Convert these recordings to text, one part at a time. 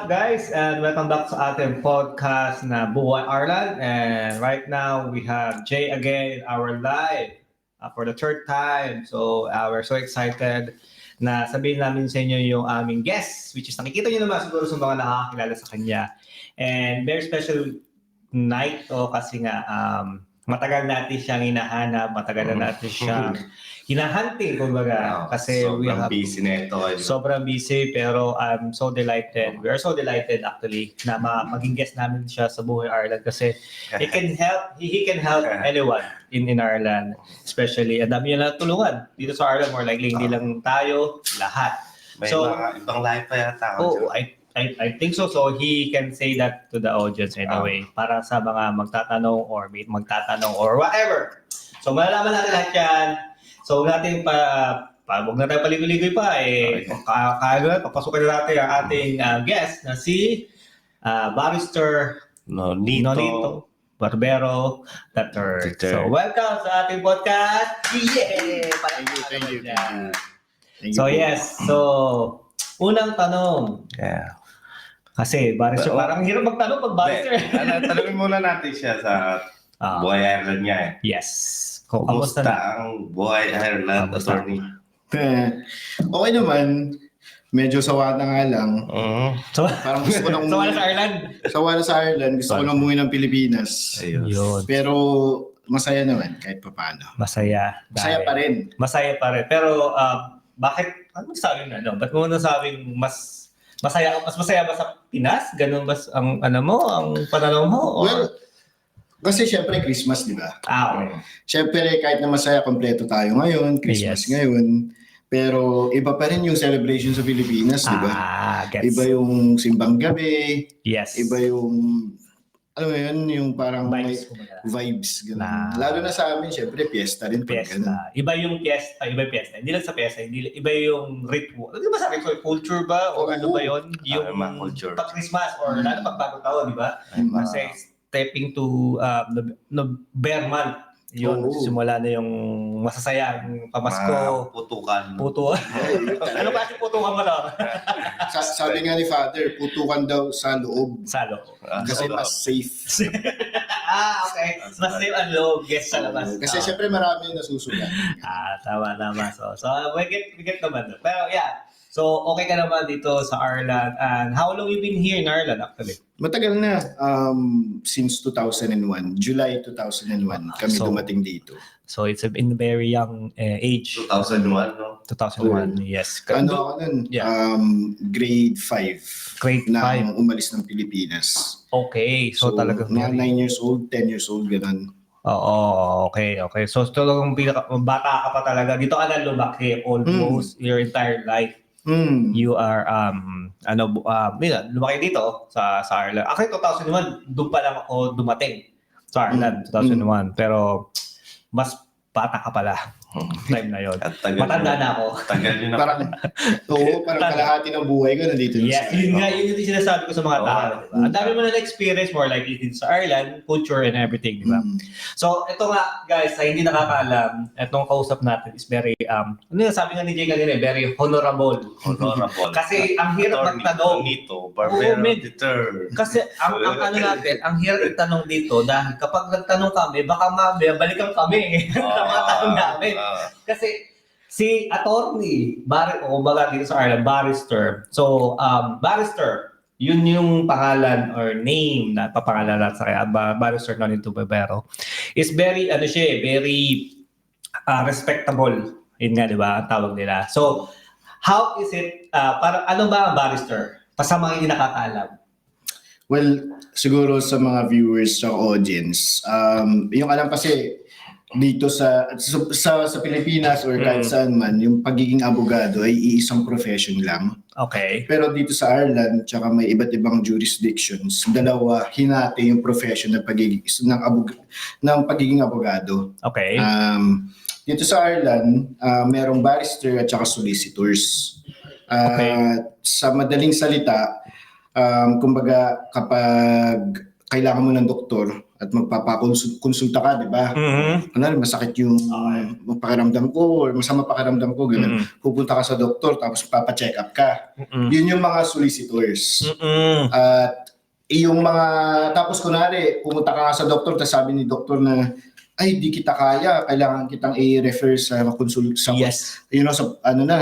up guys and welcome back sa ating podcast na Buhay Ireland, and right now we have Jay again, our live for the third time. So we're so excited na sabihin namin sa inyo yung aming guest, which is nakikita nyo naman siguro sa mga nakakakilala sa kanya, and very special night kasi nga matagal natin siyang hinahanap, matagal na natin siyang hinahunting, kumbaga, kasi we have busy na ito. Sobrang busy, pero I'm so delighted. We are so delighted actually na maging guest namin siya sa Buhay Ireland kasi he can help anyone in Ireland, especially ang dami niya natulungan dito sa Ireland, more likely hindi lang tayo, lahat. May mga ibang live pa yata. I think so. So he can say that to the audience anyway, para sa mga magtatanong or may magtatanong or whatever. So malalaman natin lahat yan. So huwag natin huwag na tayo paligoy-ligoy pa papasukin na natin ang ating guest na si Barrister Nonito Barbero III. So welcome sa ating podcast. Yeah! Thank you. So yes, so unang tanong. Yeah. Kasi Barrister, parang hirap magtanong pag Barrister. Tanungin muna natin siya sa Buhay Ireland niya eh. Yes. Kumusta ang Buhay Ireland, attorney? Okay naman. Medyo sawa na nga lang. So, parang gusto ko na umuwi. sawa na sa Ireland? Sawa na sa Ireland. Gusto ko na umuwi ng Pilipinas. Ayun. Pero masaya naman kahit papaano. Masaya. Masaya pa rin. Masaya pa rin. Pero bakit, ano sabi na, ba't mo nasabing mas masaya ba sa Pinas? Ganun ba ang ang pananaw mo? Or? Well, kasi syempre Christmas, di ba? Okay. Syempre kahit na masaya, kompleto tayo ngayon, Christmas ngayon. Pero iba pa rin yung celebration sa Pilipinas, di ba? Gets. Iba yung simbang gabi. Yes. Iba yung, alam mo yun, yung parang vibes. Ganun. Lalo na sa amin, syempre, fiesta rin. Fiesta. Iba yung fiesta. Hindi lang sa fiesta. Iba yung ritual. Ano ba sa ritual? Culture ba? O ano ba yun? Yung culture. Pag-Christmas or lalo pag-bagong taon, di ba? Kasi stepping to bear month. Yun, simula na yung masasaya, yung pamasko. Putukan. Ano ba yung putukan mo na? Sabi nga ni Father, putukan daw sa loob. Sa loob. Kasi mas safe. Okay. Mas safe ang loob. Guess sa labas. Kasi syempre marami yung nasusulat. Tama. So we get naman. Pero yeah. So okay ka naman dito sa Ireland. And how long you been here in Ireland actually? Matagal na. Since 2001. July 2001 kami dumating dito. So it's in a very young age. 2001, no? 2001, yes. Ano ako nun? Yeah. Grade 5. Grade 5. Na umalis ng Pilipinas. Okay. So talagang mga 9 years old, 10 years old, gano'n. Oo, okay. So talagang bata ka pa talaga. Dito ka na lumaki almost your entire life. You are lumaki dito sa Ireland. Actually 2001 doon pa lang ako dumating sa Ireland 2001, pero mas bata ka pala time na yon. Matanda na ako. Tagal yun na. Parang kalahati ng buhay ko nandito. Yes, yun yung sinasabi ko sa mga tao. Ang dami mo na experience more likely dito sa Ireland, culture and everything, di ba? So, ito nga, guys, sa hindi nakakaalam, itong kausap natin is very, sabi nga ni Jay kanina, very honorable. Kasi ang hirap magtanong. Kasi ang ano natin, ang hirap magtanong dito dahil kapag nagtanong kami, baka mamaya balikan kami sa mga tanong namin. Kasi si attorney, baga dito sa Ireland, Barrister. So, Barrister, yun yung pangalan or name na papangalan sa kaya, Barrister Nonito Barbero, is very, very respectable. Yun nga, di ba? Ang tawag nila. So, how is it, ano ba ang Barrister? Sa mga hindi nakakaalam. Well, siguro sa mga viewers sa audience, yung alam kasi, dito sa Pilipinas or kahit saan man, yung pagiging abogado ay iisang profession lang. Okay. Pero dito sa Ireland, tsaka may iba't ibang jurisdictions, dalawa hinati yung profession ng pagiging abogado. Okay. Dito sa Ireland, merong barrister at tsaka solicitors. Sa madaling salita, kumbaga kapag kailangan mo ng doktor at magpapakonsulta ka, di ba? Ano, masakit yung pakiramdam ko or masama pakiramdam ko, ganun. Pupunta ka sa doktor tapos papacheck up ka. Yun yung mga solicitors. At yung mga, tapos kunwari, pumunta ka sa doktor tapos sabi ni doktor na, ay, di kita kaya, kailangan kitang i-refer sa sa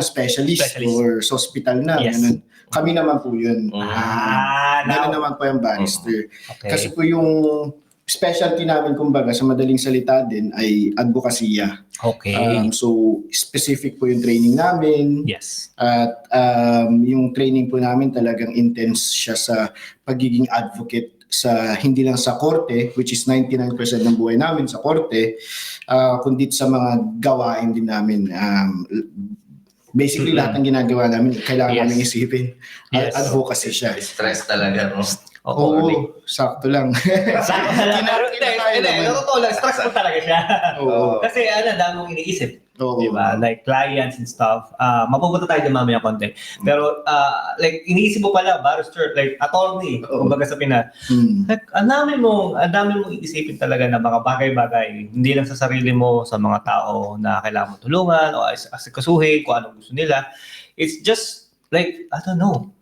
specialist or sa hospital na. Ganun. Kami naman po yun. Ganun naman po yung barrister. Okay. Kasi po yung specialty namin, kumbaga, sa madaling salita din, ay advokasya. Okay. So, specific po yung training namin. Yes. At yung training po namin talagang intense siya sa pagiging advocate sa hindi lang sa korte, which is 99% ng buhay namin sa korte, kundi sa mga gawain din namin. Basically, lahat ng ginagawa namin, kailangan namin isipin. Advocacy siya. Stress talaga, no? Oo, sakto lang. Sakto lang. Totoo lang, stress mo talaga siya. Oo. Kasi dami mong iniisip. Oo. Diba? Like clients and stuff. Mapupunta tayo din mamaya konti. Pero like iniisip mo pala, barrister, like attorney, kumbaga sa Pinas. Like, ang dami mong iisipin talaga na mga bagay-bagay. Hindi lang sa sarili mo, sa mga tao na kailangan mo tulungan o asikasuhin kung anong gusto nila. It's just like, I don't know.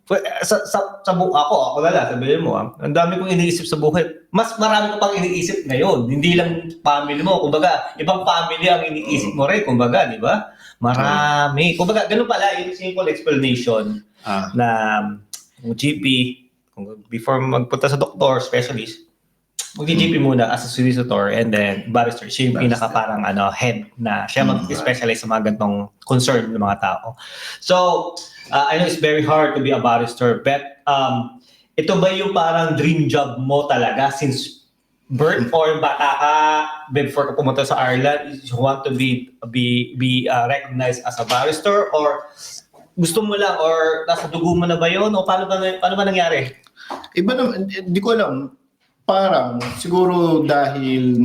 Sa buhay ako na lang, sabihin mo, ang dami kong iniisip sa buhay. Mas marami ko pang iniisip ngayon. Hindi lang family mo. Kumbaga, ibang family ang iniisip mo rin. Kumbaga, di ba? Marami. Kumbaga, ganun pala, yung simple explanation na GP, before magpunta sa doktor, specialist, mag-GP muna as a solicitor and then barrister. Siya yung pinaka parang head na siya mag-specialize sa mga ganitong concern ng mga tao. So, I know it's very hard to be a barrister, but ito ba yung parang dream job mo talaga since birth or bata ka before ka pumunta sa Ireland? You want to be recognized as a barrister or gusto mo lang or nasa dugo mo na ba yun o paano ba nangyari? Iba naman, di ko alam. Parang siguro dahil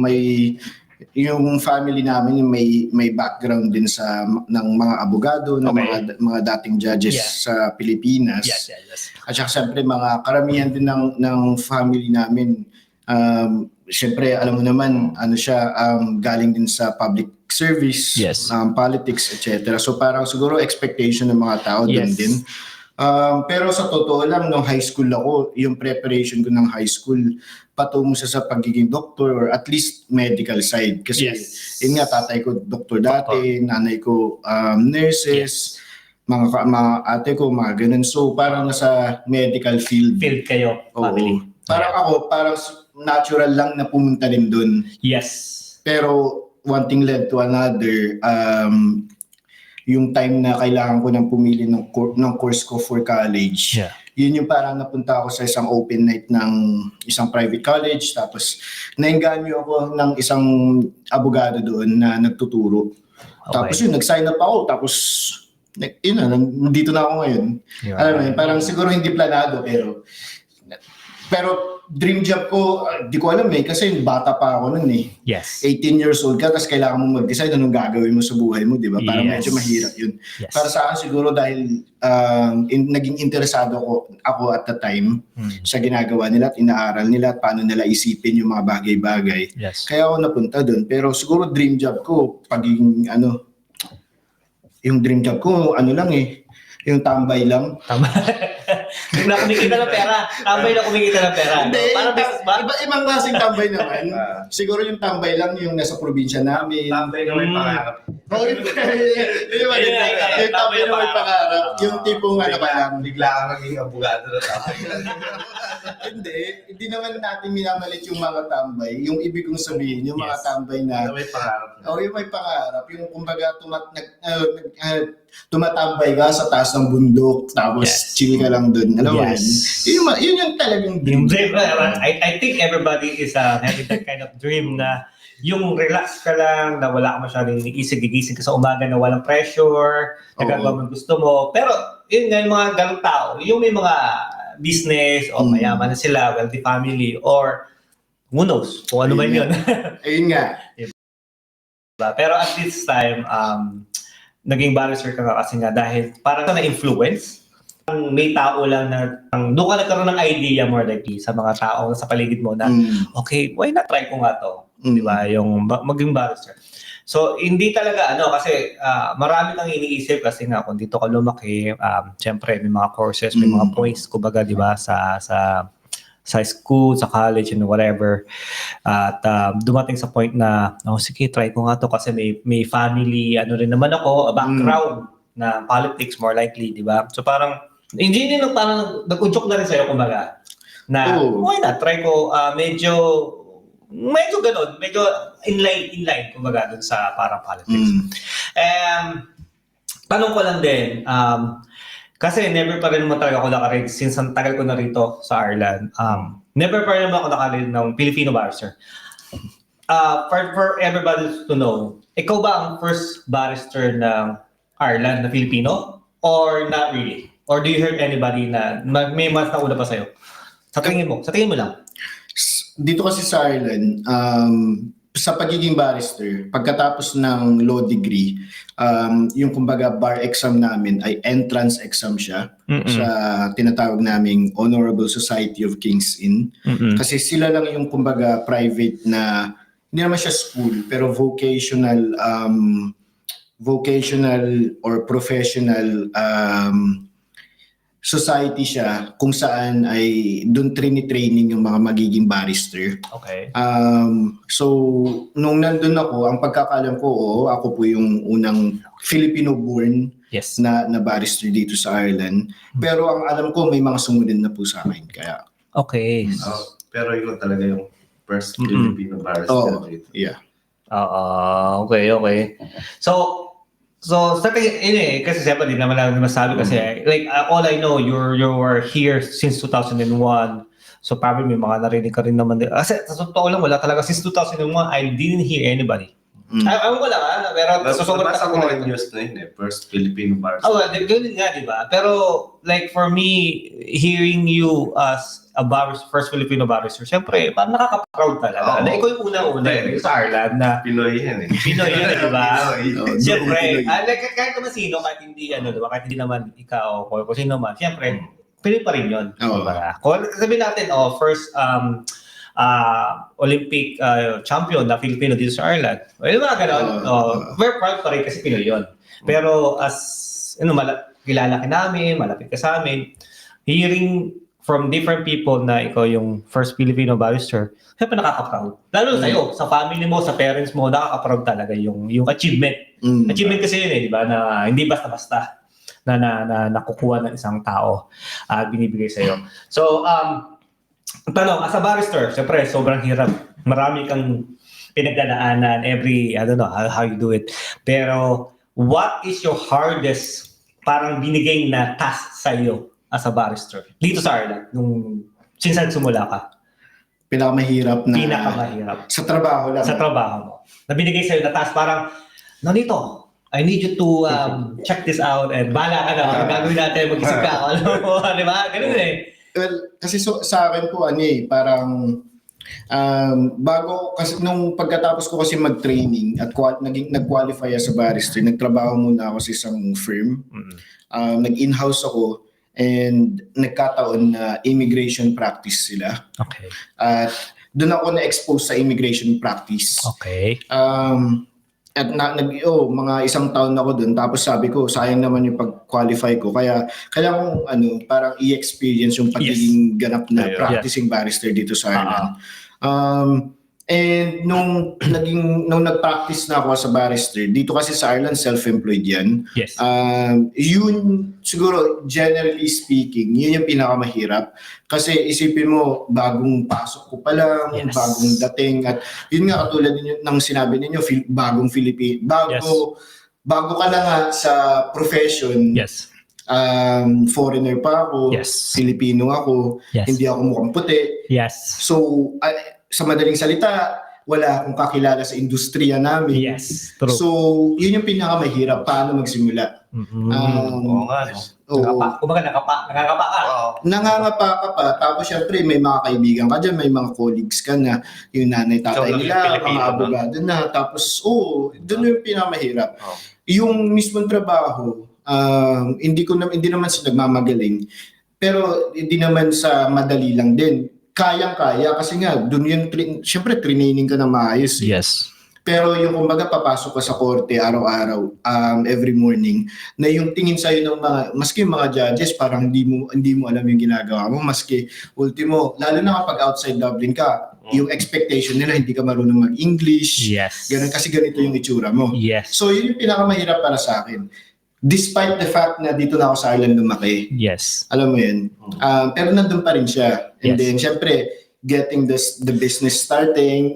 yung family namin may background din ng mga abogado, ng mga dating judges sa Pilipinas. Yes. At saka siyempre mga karamihan din ng family namin. Siyempre alam mo naman galing din sa public service, politics, etc. So parang siguro expectation ng mga tao din. Pero sa totoo lang, nung high school ako, yung preparation ko ng high school, patungo siya sa pagiging doctor or at least medical side. Kasi yun nga, tatay ko doktor dati, nanay ko nurses, mga ate ko, mga ganun. So parang nasa medical field. Field kayo, family. Parang parang natural lang na pumunta rin dun. Yes. Pero one thing led to another. Yung time na kailangan ko nang pumili ng course ko for college, yun yung parang napunta ako sa isang open night ng isang private college, tapos nainganyo ako ng isang abogado doon na nagtuturo. Tapos yun, nag-sign up ako, tapos yun na, dito na ako ngayon. Alam mo yun, parang siguro hindi planado, pero dream job ko, di ko alam kasi bata pa ako nun . Yes. 18 years old ka, tapos kailangan mo mag-decide anong gagawin mo sa buhay mo, di ba? Parang medyo mahirap yun. Yes. Para sa akin siguro dahil naging interesado ako at the time sa ginagawa nila at inaaral nila at paano nila isipin yung mga bagay-bagay. Yes. Kaya ako napunta doon. Pero siguro dream job ko, pagiging yung dream job ko, yung tambay lang. Na kumikita ng pera. Tambay na kumikita ng pera. Hindi, Parang business ba? Ibang klaseng tambay naman. Siguro yung tambay lang yung nasa probinsya namin. Tambay na may pangarap. Yung tambay na may pangarap. Yung tipong Bigla ka naging abogado na tao. Hindi naman natin minamalit yung mga tambay. Yung ibig kong sabihin, yung mga tambay na may pangarap. yung may pangarap. Yung kumbaga tumatambay ka sa taas ng bundok tapos chill ka lang dun. Alam mo yun yung talagang dream. I think everybody is having that kind of dream na yung relax ka lang, na wala ka masyadong gigising ka sa umaga na walang pressure, nagagawa mo gusto mo. Pero yun nga yung mga ganong tao, yung may mga business o mayaman na sila, wealthy family, or who knows, kung ano man yun. Ayun nga. Pero at this time, naging barrister ka kasi nga dahil parang na-influence may tao lang na doon ka nagkaroon ng idea more likely sa mga tao sa paligid mo na okay, why not try ko nga to? Di ba? Yung maging barrister. So, hindi talaga kasi marami kang iniisip kasi nga kung dito ka lumaki, syempre may mga courses, may mga points, kumbaga, di ba, sa school, sa college, and whatever. At dumating sa point na, sige, try ko nga to kasi may family, rin naman ako, a background na politics more likely, di ba? So parang, hindi din parang nag-udyok na rin sa'yo, kumbaga, na why not? Try ko, medyo ganun, medyo inline, kumbaga, dun sa parang politics. Tanong ko lang din, kasi never pa rin naman talaga ako nakaread since ang tagal ko na rito sa Ireland. Never pa rin naman ako nakaread ng Filipino barrister. For everybody to know, ikaw ba ang first barrister ng Ireland na Filipino? Or not really? Or do you heard anybody na may mas nauna pa sa'yo? Sa tingin mo lang. Dito kasi sa Ireland, sa pagiging barrister, pagkatapos ng law degree, yung kumbaga bar exam namin ay entrance exam siya sa tinatawag naming Honorable Society of King's Inn. Kasi sila lang yung kumbaga private na, hindi naman siya school, pero vocational or professional society siya kung saan ay doon training yung mga magiging barrister. Okay. So, nung nandun ako, ang pagkakalam ko, ako po yung unang Filipino-born na barrister dito sa Ireland. Pero ang alam ko, may mga sumunod na po sa akin. Kaya, okay. Pero ikaw talaga yung first Filipino barrister dito. Yeah. Okay. So sa tingin kasi siyempre di naman lang masabi kasi like all I know you were here since 2001. So probably may mga narinig ka rin naman. Kasi sa totoo lang wala talaga since 2001 I didn't hear anybody. Ayaw ko lang pero sobrang nasa mga news na yun first Filipino barrister. Ganun nga, di ba? Pero like for me, hearing you as a first Filipino barrister, syempre, parang nakaka-proud talaga. Na ikaw yung una-una sa Ireland na Pinoy yan Pinoy yun, di ba? Pinoy. Syempre, kahit naman sino, kahit hindi, diba? Kahit hindi naman ikaw o kung sino man, syempre, Pinoy pa rin yun. Diba? Kung sabihin natin, first Olympic champion na Filipino dito sa Ireland. Well, mga ganon. We're proud pa rin kasi Pinoy yun. Pero kilala ka namin, malapit ka sa amin, hearing from different people na ikaw yung first Filipino barrister, syempre nakaka-proud. Lalo sa'yo, sa family mo, sa parents mo, nakaka-proud talaga yung achievement. Achievement kasi yun di ba? Na hindi basta-basta na nakukuha ng isang tao at binibigay sa'yo. So, tanong, as a barrister, syempre, sobrang hirap. Marami kang pinagdadaanan every, I don't know how you do it. Pero, what is your hardest parang binigay na task sa'yo as a barrister dito sa Ireland since nagsimula ka? Pinakamahirap. Sa trabaho lang. Sa trabaho mo. Na binigay sa'yo na task parang, Nonito, I need you to check this out and bala ka na. Gagawin natin, mag-isip ka. Alam mo, di ba? Ganun Well, kasi sa akin po, parang kasi nung pagkatapos ko kasi mag-training at nag-qualify as a barrister, nagtrabaho muna ako sa isang firm. Nag-in-house ako and nagkataon na immigration practice sila. Okay. At doon ako na-expose sa immigration practice. Okay. At mga isang taon ako doon, tapos sabi ko sayang naman yung pag-qualify ko, kaya kailangan kong parang i-experience yung pagiging ganap na practicing barrister dito sa Ireland. And nung nag-practice na ako sa barrister, dito kasi sa Ireland self-employed yan. Yes. Yun siguro generally speaking, yun yung pinakamahirap kasi isipin mo bagong pasok ko pa lang, bagong dating, at yun nga katulad ng sinabi ninyo, bagong bago ka na nga sa profession. Yes. Foreigner pa ako, Filipino ako, hindi ako mukhang puti. Yes. So sa madaling salita, wala akong kakilala sa industriya namin. Yes, true. So, yun yung pinakamahirap, paano magsimula. Oo nga. Kumbaga nakakapa ka. Nangangapa ka pa, tapos syempre may mga kaibigan ka dyan, may mga colleagues ka na, yung nanay, tatay nila, mga abogado na, tapos doon yung pinakamahirap. Yung mismong trabaho, hindi naman sa nagmamagaling, pero hindi naman sa madali lang din. Kayang-kaya kasi nga doon yung syempre training ka na maayos. Yes. Pero yung kumbaga papasok ka sa korte araw-araw, every morning, na yung tingin sa'yo ng maski yung mga judges, parang hindi mo alam yung ginagawa mo, maski ultimo, lalo na kapag outside Dublin ka, yung expectation nila hindi ka marunong mag-English, Yes. ganun kasi ganito yung itsura mo. Yes. So yun yung pinakamahirap para sa akin. Despite the fact na dito na ako sa Ireland lumaki, Yes. alam mo yun, pero nandun pa rin siya. And Yes. then, syempre, getting the business starting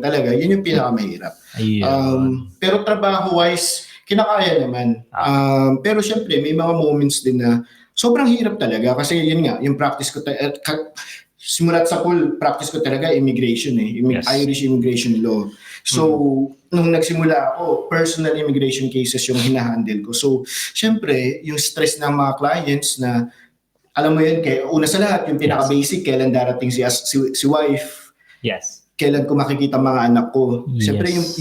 talaga, yun yung pinakamahirap. Ayun. Pero trabaho-wise, kinakaya naman. Pero syempre, may mga moments din na sobrang hirap talaga kasi yun nga, yung practice ko, simulat sa pool, practice ko talaga immigration Yes. Irish immigration law. So, nung nagsimula ako, personal immigration cases yung hinahandle ko. So, syempre, yung stress ng mga clients na alam mo yun, una sa lahat, yung pinaka-basic, kailan darating si wife, Yes. kailan ko makikita mga anak ko. Siyempre, Yes.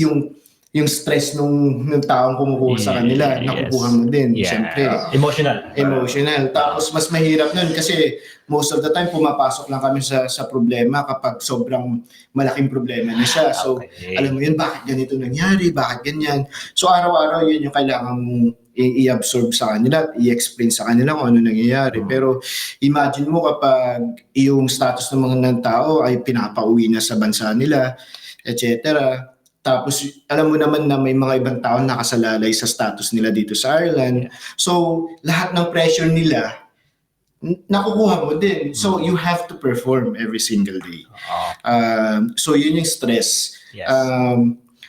yung stress nung taong kumukuha sa kanila, Yes. nakukuha mo din. Yeah. Siyempre, Emotional. Tapos, mas mahirap nun kasi most of the time, pumapasok lang kami sa problema kapag sobrang malaking problema na siya. So, Okay. alam mo yun, bakit ganito nangyari? Bakit ganyan? So, araw-araw, yun yung kailangan mong i-absorb sa kanila, i-explain sa kanila kung ano nangyayari. Pero imagine mo kapag yung status ng mga tao ay pinapauwi na sa bansa nila, etc. Tapos alam mo naman na may mga ibang tao nakasalalay sa status nila dito sa Ireland. So lahat ng pressure nila, nakukuha mo din. So you have to perform every single day. So yun yung stress. Yes.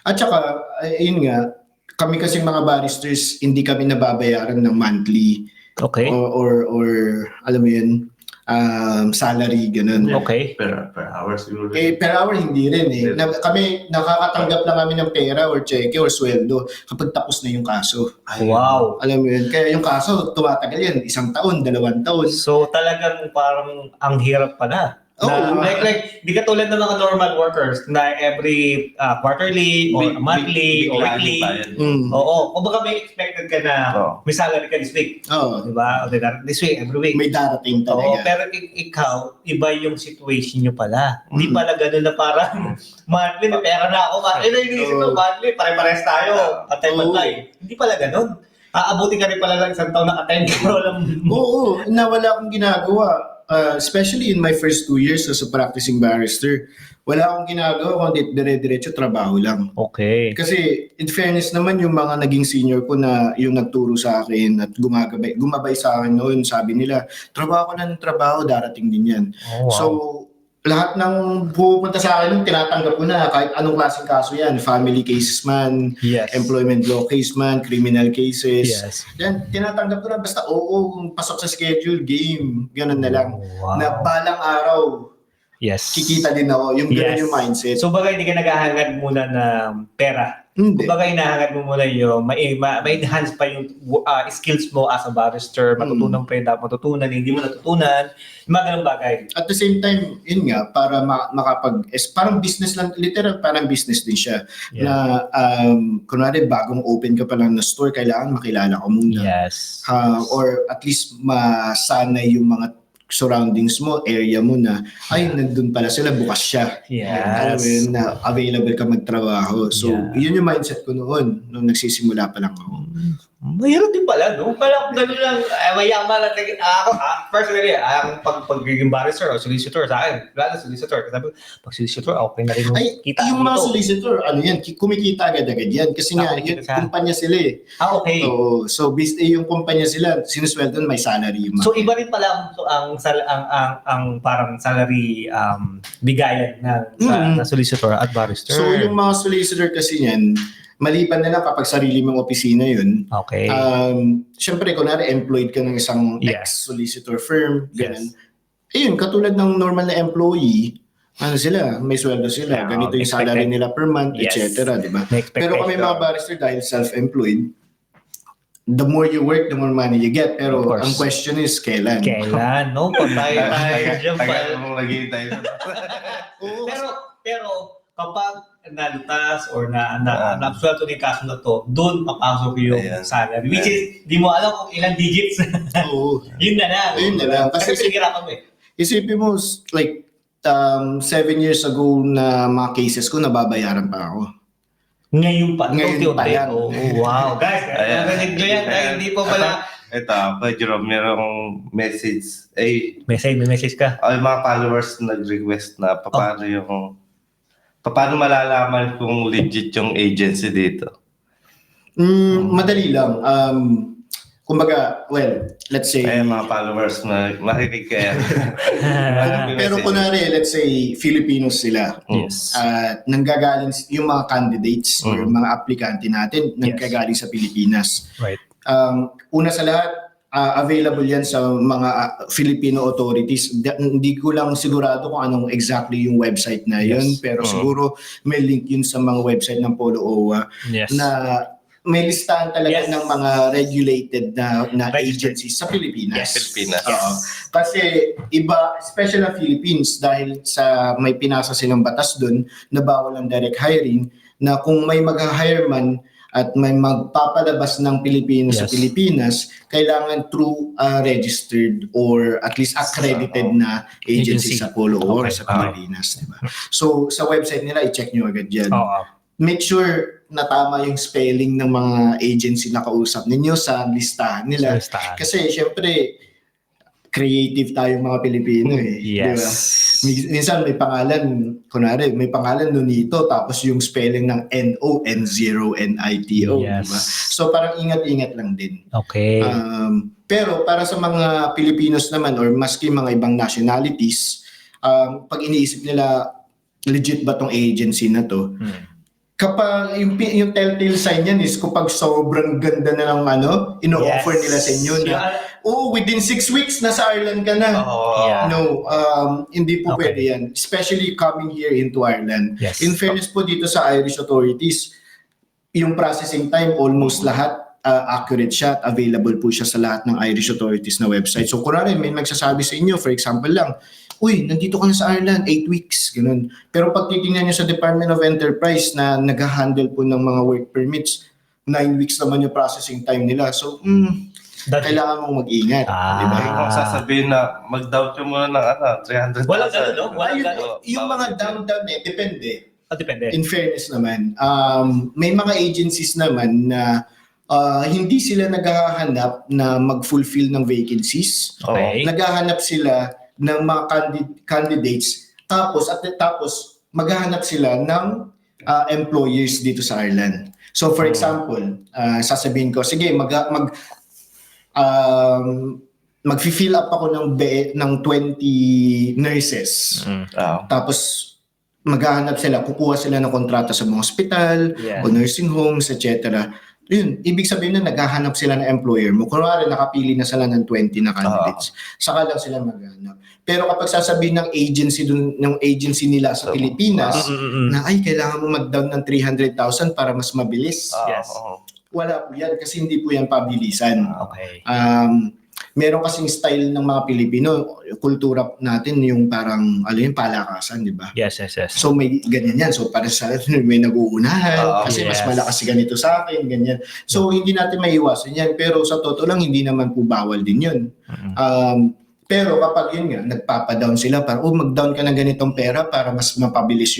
At saka, yun nga, kami kasi mga barristers, hindi kami nababayaran ng monthly Okay. or alam mo yun, salary, ganun. Okay. Per hour siguro. Per hour, hindi rin eh. Kami, nakakatanggap lang kami ng pera or cheque or sweldo kapag tapos na yung kaso. Wow. Alam mo yun, kaya yung kaso, tumatagal yan, 1 taon, 2 taon. So talagang parang ang hirap pala. Oo. Like, di ka tulad ng mga normal workers na every quarterly or monthly or weekly. Oo. Kumbaga may expected ka na may salary ka this week. Oo. Diba? O this week, every week. May darating Oo, talaga. pero ikaw, iba yung situation nyo pala. Hindi pala ganun na parang monthly, may pera na ako. Iniisip mo, monthly, pare-pares tayo. At time Oo. life. Hindi pala ganun. Aabuti ka rin pala lang 1 taon na attend ka. Oo, na wala akong ginagawa. Especially in my first 2 years as a practicing barrister, wala akong ginagawa kundi dire-diretso trabaho lang. Okay. Kasi in fairness naman yung mga naging senior ko na yung nagturo sa akin at gumabay sa akin noon, sabi nila, trabaho ka na ng trabaho, darating din yan. Oh, wow. So, lahat ng pupunta sa akin, tinatanggap ko na kahit anong klaseng kaso yan, family cases man, Yes. employment law case man, criminal cases. Yes. Then, tinatanggap ko na basta kung pasok sa schedule, game, ganun na lang. Wow. Na balang araw, Yes. kikita din ako. Yung ganun Yes. yung mindset. So bagay, hindi ka naghahangad muna ng pera. Hindi. Kumbaga hinahangad mo muna yung ma-enhance pa yung skills mo as a barrister, matutunan pa yung dapat matutunan, hindi mo natutunan, yung mga ganung bagay. At the same time, yun nga, para parang business lang, literal parang business din siya. Yeah. Na, kunwari, bagong open ka pa lang na store, kailangan makilala ka muna. Yes. Or at least masanay yung mga surroundings mo, area mo na, ay, nandun pala sila, bukas siya. Alam mo yun, na available ka magtrabaho. So, yun yung mindset ko noon, nung nagsisimula pa lang ako. Mahirap din pala, no? Pala kung gano'n lang, mayaman lang. Ako, personally, ang pagiging barrister o solicitor sa akin, lalo solicitor. Kasi pag solicitor, okay na rin yung Ay, kita yung mga dito. solicitor, ano yan, kumikita agad-agad yan. Kasi nga, kumikita yung siya. kumpanya sila eh. Okay. So, based yung kumpanya sila, sinusweldo may salary yung mga. So iba rin pala ang parang salary bigayan na solicitor at barrister. So, yung mga solicitor kasi yan, maliban na lang kapag sarili mong opisina yun, Okay. syempre, kunwari, employed ka ng isang Yeah. ex-solicitor firm, ganun. Yes. Ayun, katulad ng normal na employee, ano sila, may sweldo sila, Yeah, ganito yung expected. salary nila per month, Yes. etc. Diba? May expectation. Pero kami mga barrister, dahil self-employed, the more you work, the more money you get. Pero Of course. ang question is, kailan? Kailan? No? Patay tayo dyan pa. Tagal mong naghihintay. Oo, Pero kapag nalutas or na-absuelto ng kaso na to, doon papasok yung Ayan. salary. Which is, di mo alam kung ilang digits. Oo. Yun na lang. Yun na lang. Kasi Kasi pinaghirapan mo eh. isipin mo, like, 7 years ago na mga cases ko, nababayaran pa ako. Ngayon pa. Ngayon pa unti-unti. yan. Oh, wow. Guys, Ayan. narinig nyo yan. Dahil hindi po pala. Ito, Jerome, merong message. May message ka. Ay, mga followers nag-request na paano malalaman kung legit yung agency dito? Madali lang. Kumbaga, well, let's say, Ay, mga followers na makinig kaya. pero kunwari, let's say, Filipinos sila. Yes. At nanggagaling yung mga candidates or mga aplikante natin nanggagaling sa Pilipinas. Right. Una sa lahat, available yan sa mga Filipino authorities. Hindi ko lang sigurado kung anong exactly yung website na yun, Yes. pero siguro may link yun sa mga website ng Polo OWA Yes. na may listahan talaga Yes. ng mga regulated na Registered. agencies sa Pilipinas. Pilipinas. Oo. Kasi iba, especially na Philippines, dahil sa may pinasa silang batas doon na bawal ang direct hiring, na kung may mag-hire man at may magpapalabas ng Pilipino sa Yes. Pilipinas, kailangan through registered or at least accredited na agency Agency. sa Polo or Okay. sa Pilipinas. Diba? So sa website nila, i-check nyo agad yan. Oo. Make sure na tama yung spelling ng mga agency na kausap ninyo sa listahan nila. Listahan. Kasi syempre, creative tayong mga Pilipino eh. Yes. Diba? Minsan may pangalan, kunwari, may pangalan Nonito tapos yung spelling ng N-O, N-0, N-I-T-O. Yes. Diba? So parang ingat-ingat lang din. Okay. Pero para sa mga Pilipinos naman or maski mga ibang nationalities, pag iniisip nila, legit ba tong agency na to? Kapag yung telltale sign yan is kapag sobrang ganda na ng ino-offer Yes. nila sa inyo na, within 6 weeks, nasa Ireland ka na. Yeah. No, hindi po Okay. pwede yan. Especially coming here into Ireland. Yes. In fairness po dito sa Irish authorities, yung processing time, almost lahat accurate siya at available po siya sa lahat ng Irish authorities na website. So, kunwari, may nagsasabi sa inyo, for example lang, nandito ka na sa Ireland, 8 weeks, ganun. Pero pag titingnan nyo sa Department of Enterprise na nag-handle po ng mga work permits, 9 weeks naman yung processing time nila. So, kailangan mong mag-ingat. Di ba? Kung sasabihin na mag-down ka muna ng 300,000. Walang ganun, no? Walang Ayun, ganun. yung mga down-down depende. Depende. In fairness naman, may mga agencies naman na hindi sila naghahanap na mag-fulfill ng vacancies. Okay. Naghahanap sila ng mga candidates tapos maghahanap sila ng employers dito sa Ireland. So for example, sasabihin ko, sige, mag-fill up ako ng 20 nurses. Tapos maghahanap sila, kukuha sila ng kontrata sa mga hospital o nursing homes, etc. Yun, ibig sabihin na naghahanap sila ng employer mo. Kunwari, nakapili na sila ng 20 na candidates. Saka lang sila maghahanap. Pero kapag sasabihin ng agency nila sa Pilipinas na kailangan mo mag-down ng 300,000 para mas mabilis. Yes. Wala po yan kasi hindi po yan pabilisan. Okay. Meron kasing style ng mga Pilipino, kultura natin yung parang palakasan, di ba? Yes. So may ganyan yan. So para sa may nag-uunahan kasi mas Yes. malakas ganito sa akin, ganyan. So hindi natin maiiwasan yan. Pero sa totoo lang, hindi naman po bawal din yun. Pero kapag yun nga, nagpapadown sila para, mag-down ka ng ganitong pera para mas mapabilis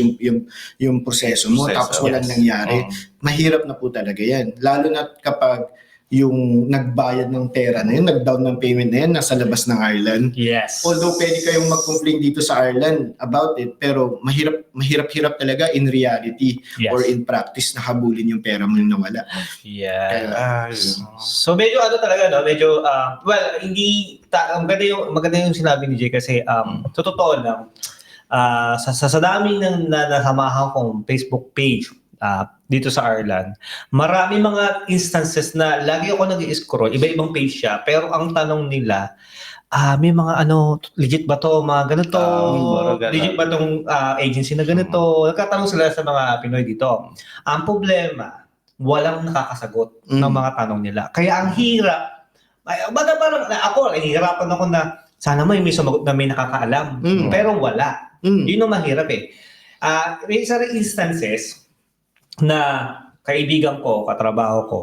yung proseso mo. Tapos walang nangyari. Mahirap na po talaga yan. Lalo na kapag yung nagbayad ng pera na yun, nag-down ng payment na yan, nasa labas ng Ireland. Yes. Although pwede kayong mag-complain dito sa Ireland about it, pero mahirap talaga in reality or in practice na habulin yung pera mo na nawala. Yeah. So medyo talaga, no? Medyo, hindi, maganda yung sinabi ni Jay kasi, sa totoo lang, sa dami ng nasamahan kong Facebook page, dito sa Ireland, marami mga instances na lagi ako nag-i-scroll, iba-ibang page siya, pero ang tanong nila, may mga legit ba to, mga ganito, legit ba tong agency na ganito, nagkatanong sila sa mga Pinoy dito. Ang problema, walang nakakasagot ng mga tanong nila. Kaya ang hirap, parang ako, nahihirapan ako na sana may sumagot na may nakakaalam, pero wala. Yun ang mahirap eh. May isa rin instances na kaibigan ko, katrabaho ko,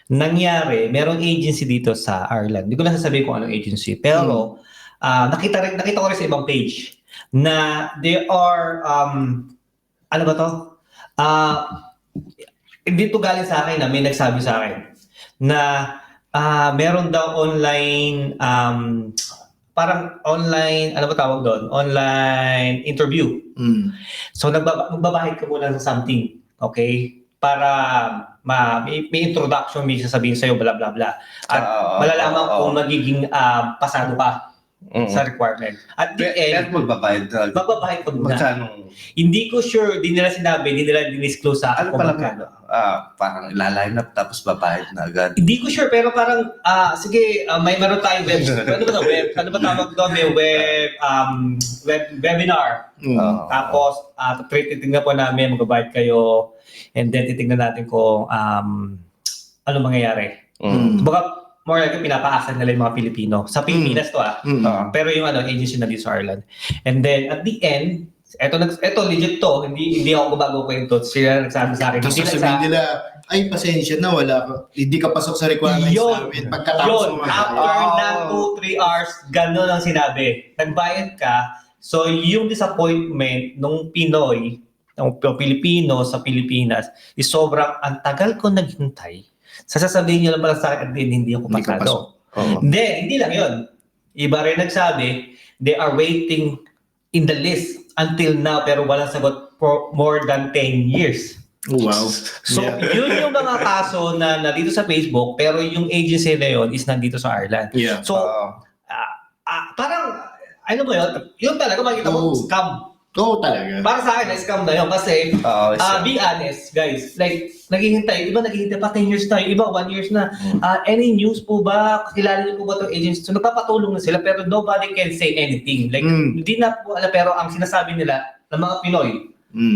nangyari, merong agency dito sa Ireland. Hindi ko na sasabihin kung anong agency. Pero, nakita ko rin sa ibang page na they are, ano ba to? Dito galing sa akin na may nagsabi sa akin na meron daw online, parang online, ano ba tawag doon? Online interview. So, magbabayad ka muna sa something. Okay? Para may introduction, may sasabihin sa'yo, bla bla bla. At malalaman kung magiging pasado ka sa requirement. At the end, magbabayad ka muna. Magkano? Hindi ko sure, di nila sinabi, di nila dinisclose sa akin Ano pala parang ila-line up tapos babayad na agad. Hindi ko sure, pero parang, sige, meron tayong web, ano ba tawag doon? May webinar. Tapos, titignan po namin, magbabayad kayo, and then titignan natin kung ano mangyayari. Baka more like pinapaasa nila yung mga Pilipino. Sa Pilipinas to pero yung agency na dito sa Ireland. And then, at the end, eto legit to, hindi ako gumago kwento. Sila nagsabi sa akin. Tapos sasabihin nila, ay pasensya na, hindi ka pasok sa requirements namin. Pagkatapos mo after ng 2-3 hours, gano'n ang sinabi. Nagbayad ka, so yung disappointment nung Pinoy, ng Pilipino sa Pilipinas, is sobrang ang tagal ko naghintay. Sasabihin nyo lang pala sa akin, hindi ako pasado. Hindi lang yun. Iba rin nagsabi, they are waiting in the list until now pero walang sagot for more than 10 years. Oh, wow. So, yun yung mga kaso na dito sa Facebook pero yung agency na yun is nandito sa Ireland. Yeah. So, parang, ano ba yun? Yun talaga makikita mo, scam. Oo, talaga. Para sa akin, scam na yun kasi, be honest, guys. Like, naghihintay pa 10 years tayo, iba 1 years na. Any news po ba? Kilala niyo po ba itong agency? So, nagpapatulong na sila pero nobody can say anything. Like, hindi na po alam, pero ang sinasabi nila ng mga Pinoy,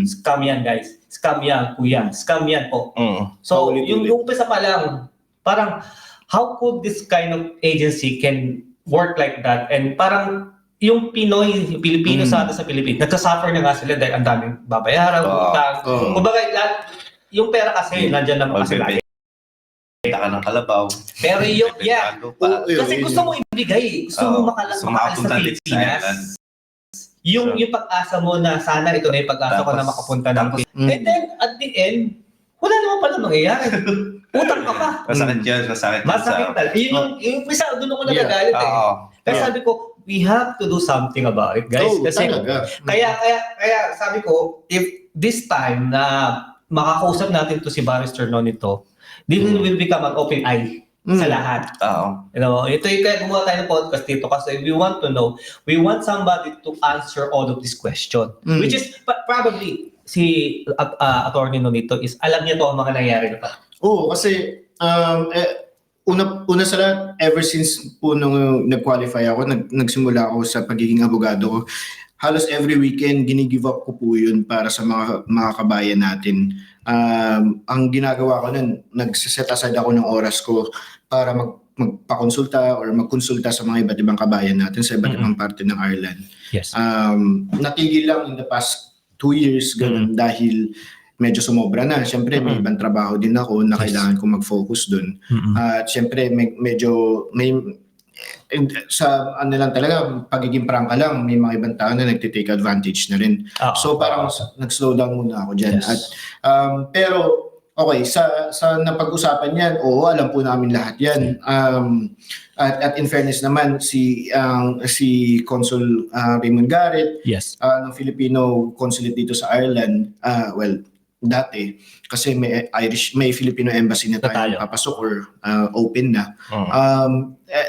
scam yan, guys. Scam yan, kuya. Scam yan po. So, yung umpisa pa lang, parang, how could this kind of agency can work like that? And parang, yung Pinoy, yung Pilipino sa Pilipinas, nagka-suffer na nga sila dahil ang daming babayaran, utang. Kumbaga, yung pera kasi, nandyan naman kasi lagi. Kita ka ng kalabaw. Pero yung, kasi gusto mo ibigay, gusto mo makaalis sa Pilipinas. Yung pag-asa mo na sana ito na yung pag-asa ko na makapunta ng. And then, at the end, wala naman pala mangyayari. Utang ka pa. Masakit yan. Masakit talaga. Yung isa, doon ako nagagalit Kaya sabi ko, we have to do something about it, guys. Kasi kaya sabi ko, if this time na makakausap natin to si Barrister nito, this will become an open eye sa lahat. You know, ito yung kaya gumawa tayo ng podcast dito kasi we want to know, we want somebody to answer all of this question. Which is probably si attorney nito is alam niya to ang mga nangyari na pa. Oo, kasi una sa lahat, ever since po nung nag-qualify ako, nagsimula ako sa pagiging abogado ko, halos every weekend, ginigive up ko po yun para sa mga kabayan natin. Ang ginagawa ko nun, nagsiset aside ako ng oras ko para magpakonsulta or magkonsulta sa mga iba't ibang kabayan natin sa iba't ibang parte ng Ireland. Yes. Natigil lang in the past 2 years, ganun, dahil medyo sumobra na. Siyempre, may ibang trabaho din ako na kailangan ko mag-focus dun. At siyempre, sa ano lang talaga, pagiging prangka lang, may mga ibang tao na nagtitake advantage na rin. So parang nag-slow down muna ako dyan. Yes. At, pero, okay, sa napag-usapan yan, oo, alam po namin lahat yan. At in fairness naman, si Consul Raymond Garrett, ng Filipino consulate dito sa Ireland, dati, kasi may Filipino embassy na tayo papasok or open na.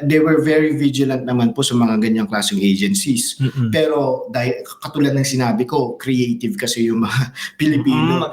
They were very vigilant naman po sa mga ganyang klaseng agencies. Pero dahil katulad ng sinabi ko, creative kasi yung mga Pilipino.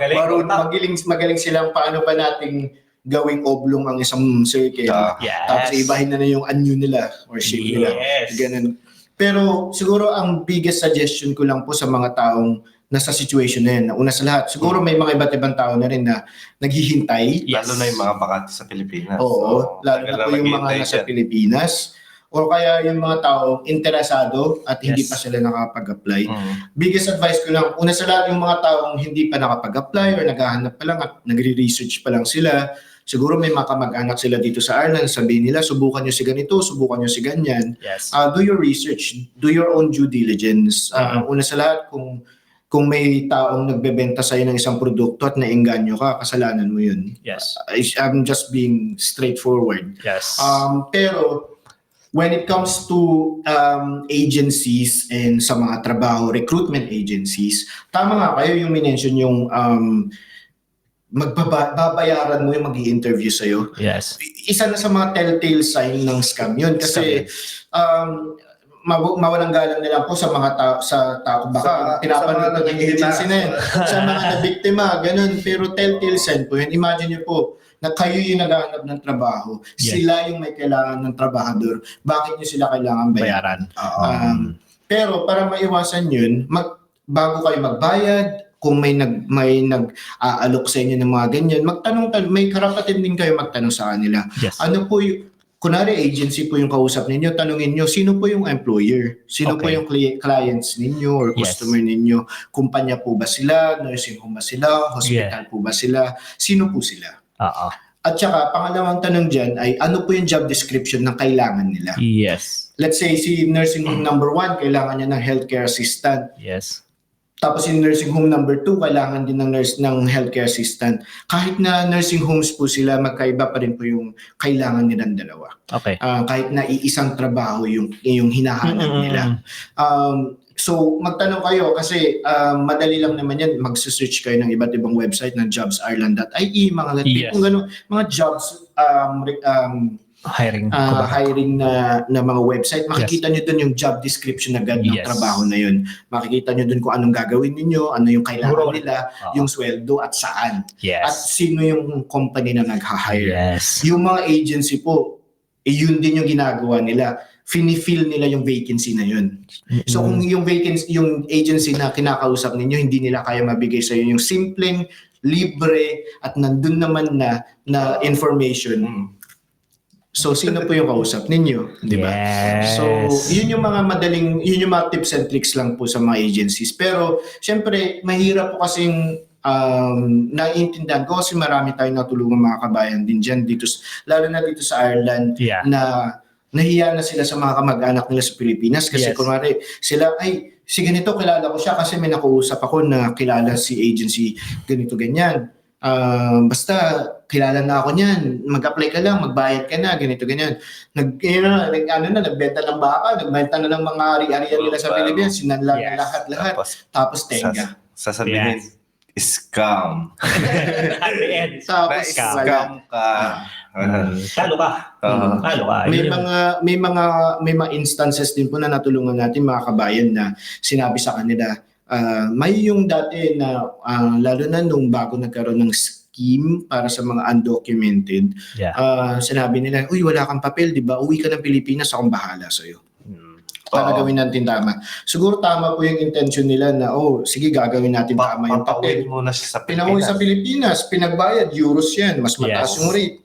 Magaling silang paano ba nating gawing oblong ang isang circle. Tapos ibahin na yung anyo nila or shape nila. Ganun. Pero siguro ang biggest suggestion ko lang po sa mga taong nasa situation na yun. Una sa lahat, siguro may mga iba't ibang tao na rin na naghihintay. Lalo na yung mga bakante sa Pilipinas. Oo, lalo na po yung mga nasa Pilipinas. o kaya yung mga tao interesado at hindi Yes. pa sila nakapag-apply. Biggest advice ko lang, una sa lahat yung mga taong hindi pa nakapag-apply or naghahanap pa lang at nagre-research pa lang sila, siguro may mga kamag-anak sila dito sa Ireland, sabihin nila, subukan nyo si ganito, subukan nyo si ganyan. Yes. Do your research, do your own due diligence. Una sa lahat, kung may taong nagbebenta sa'yo ng isang produkto at naengganyo ka, kasalanan mo yun. Yes. I'm just being straightforward. Yes. Pero when it comes to agencies and sa mga trabaho, recruitment agencies, tama nga kayo yung minention yung babayaran mo yung mag-i-interview sa'yo. Yes. Isa na sa mga telltale sign ng scam yun kasi mawalang galang nila po sa mga tao baka pinapanood ng agency na yun sa mga nabiktima ganun, pero telltale sign po yun. Imagine niyo po na kayo yung naghahanap ng trabaho, sila yung may kailangan ng trabahador, bakit niyo sila kailangan bayaran? Pero para maiwasan yun, bago kayo magbayad, kung may nag-aalok sa inyo ng mga ganyan, may karapatan din kayo magtanong sa kanila. Yes. Ano po yung kunwari agency po yung kausap ninyo, tanungin nyo, sino po yung employer? Sino po yung clients ninyo or customer ninyo? Kumpanya po ba sila? Nursing home ba sila? Hospital po ba sila? Sino po sila? At saka, pangalawang tanong dyan ay ano po yung job description ng kailangan nila? Yes. Let's say, si nursing home number 1, kailangan niya ng healthcare assistant. Yes. Tapos yung nursing home number 2, kailangan din ng healthcare assistant. Kahit na nursing homes po sila, magkaiba pa rin po yung kailangan nilang dalawa. Okay. Kahit na iisang trabaho yung hinahanap nila. So magtanong kayo kasi madali lang naman yan. Magse-search kayo ng iba't ibang website ng jobsireland.ie, mga tipong gano'n, mga jobs hiring hiring na mga website, makikita nyo dun yung job description agad ng trabaho na yun. Makikita nyo dun kung anong gagawin ninyo, ano yung kailangan nila, yung sweldo at saan. Yes. At sino yung company na nag-hire. Yes. Yung mga agency po, yun din yung ginagawa nila. Fini-fill nila yung vacancy na yun. So kung yung vacancy, yung agency na kinakausap ninyo, hindi nila kaya mabigay sa yung simpleng, libre, at nandun naman na information. So, sino po yung kausap ninyo? Di ba? Yes. So, yun yung mga tips and tricks lang po sa mga agencies. Pero, syempre, mahirap po kasing naiintindihan ko kasi marami tayong natulungan mga kabayan din dyan, lalo na dito sa Ireland, na nahiya na sila sa mga kamag-anak nila sa Pilipinas kasi kunwari sila, ay, si ganito, kilala ko siya kasi may nakuusap ako na kilala si agency, ganito, ganyan. Basta kilala na ako niyan, mag-apply ka lang, magbayad ka na, ganito, ganyan. Nagbenta ng baka, nagbenta na ng mga ari-arian nila sa Pilipinas, sinanla na lahat. Tapos tenga. Sasabihin, scam. Tapos scam ka. Talo ka. May mga instances din po na natulungan natin mga kabayan na sinabi sa kanila, may yung dati na lalo na nung bago nagkaroon ng scheme para sa mga undocumented, sinabi nila, uy, wala kang papel, di ba? Uwi ka ng Pilipinas, akong bahala sa'yo. Para gawin natin tama. Siguro tama po yung intention nila na, sige, gagawin natin tama yung papel. Papauwi muna siya sa Pinauwi sa Pilipinas, pinagbayad, euros yan, mas mataas yung rate.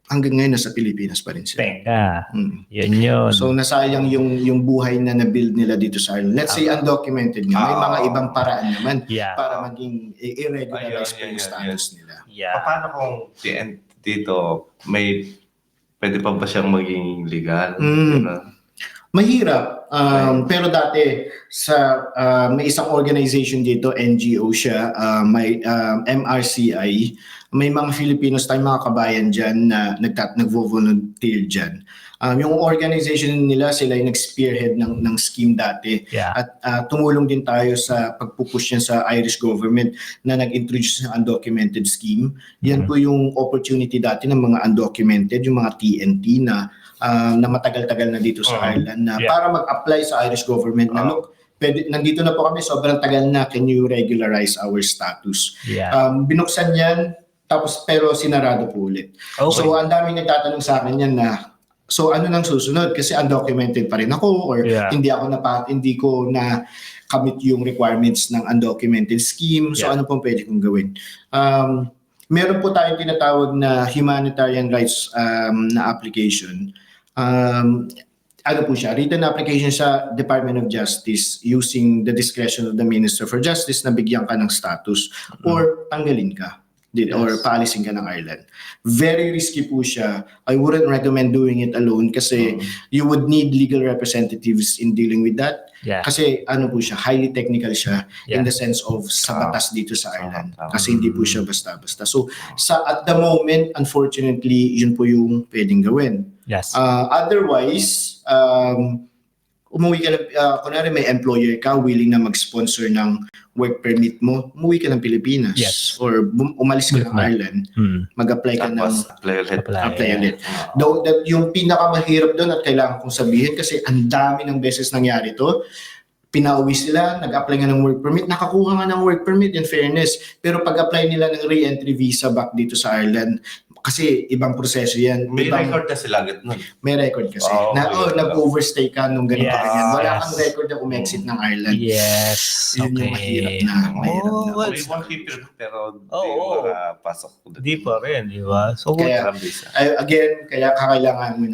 Hanggang ngayon nasa Pilipinas pa rin sila. Tenga. Yun. So nasayang yung buhay na na-build nila dito sa Ireland. Let's say undocumented nga. May mga ibang paraan naman para maging irregularize po yung status nila. Paano kung dito pwede pa ba siyang maging legal? Mahirap. Pero dati may isang organization dito, NGO siya, may MRCI. May mga Filipinos tayong mga kabayan dyan na nagvo-volunteer dyan. Yung organization nila, sila yung nag-spearhead ng scheme dati. At tumulong din tayo sa pagpupush niya sa Irish government na nag-introduce ng undocumented scheme. Yan po yung opportunity dati ng mga undocumented, yung mga TNT na matagal-tagal na dito sa Ireland na para mag-apply sa Irish government na look, nandito na po kami, sobrang tagal na, can you regularize our status? Binuksan yan, pero sinarado po ulit. So ang daming nagtatanong sa akin yan na, so ano nang susunod? Kasi undocumented pa rin ako or hindi ko na kamit yung requirements ng undocumented scheme. So ano pong pwede kong gawin? Meron po tayong tinatawag na humanitarian rights na application. ano po siya, written application sa Department of Justice using the discretion of the Minister for Justice na bigyan ka ng status or tanggalin ka or paalisin ka ng Ireland. Very risky po siya. I wouldn't recommend doing it alone kasi you would need legal representatives in dealing with that. Yeah. Kasi ano po siya, highly technical siya in Yeah. the sense of sa batas dito sa Ireland. Tama. Kasi hindi po siya basta-basta. So at the moment, unfortunately, yun po yung pwedeng gawin. Yes. Otherwise, umuwi ka na, kunwari may employer ka willing na mag-sponsor ng work permit mo, umuwi ka ng Pilipinas. Yes. Or umalis ka ng Apply. Ireland, mag-apply ka ng Tapos, apply ulit. apply ulit. Though, yung pinakamahirap doon at kailangan kong sabihin kasi ang dami ng beses nangyari to, pinauwi sila, nag-apply nga ng work permit, nakakuha nga ng work permit in fairness, pero pag-apply nila ng re-entry visa back dito sa Ireland, kasi ibang proseso yan. May Ibang- record na sila agad nun. may record kasi. Oh, okay. Nag-overstay ka nung ganun Yes, ganyan. Wala yes. kang record na umexit ng Ireland. Yes. Yun yung mahirap Okay. na. Mahirap na. well, May one paper pero di Oo. makapasok ko doon. Di pa rin, di ba? So, Kaya- Walang visa. Again, kaya kakailangan mo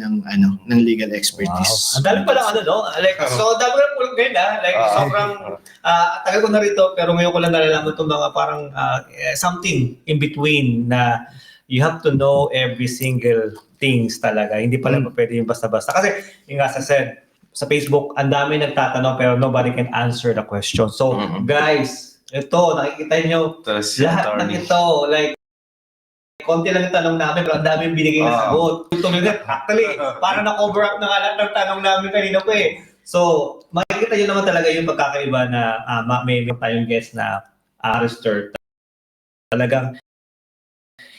ng legal wow. expertise. Ang dami pala ano, no? Like, so, dami na po ngayon, Like, sobrang, tagal ko na rito, pero ngayon ko lang nalalaman itong mga parang something in between na you have to know every single things talaga. Hindi pala pwede yung basta-basta. Kasi, yung nga sa Facebook, ang dami nagtatanong pero nobody can answer the question. So, guys, ito, nakikita nyo, Tapos, lahat ng ito, like, konti lang yung tanong namin, pero ang dami yung binigay na sagot. Tuloy na, actually, parang na-cover up na nga lahat ng tanong namin kanina po eh. So, makikita nyo naman talaga yung pagkakaiba na may tayong guest na Arister. Talagang,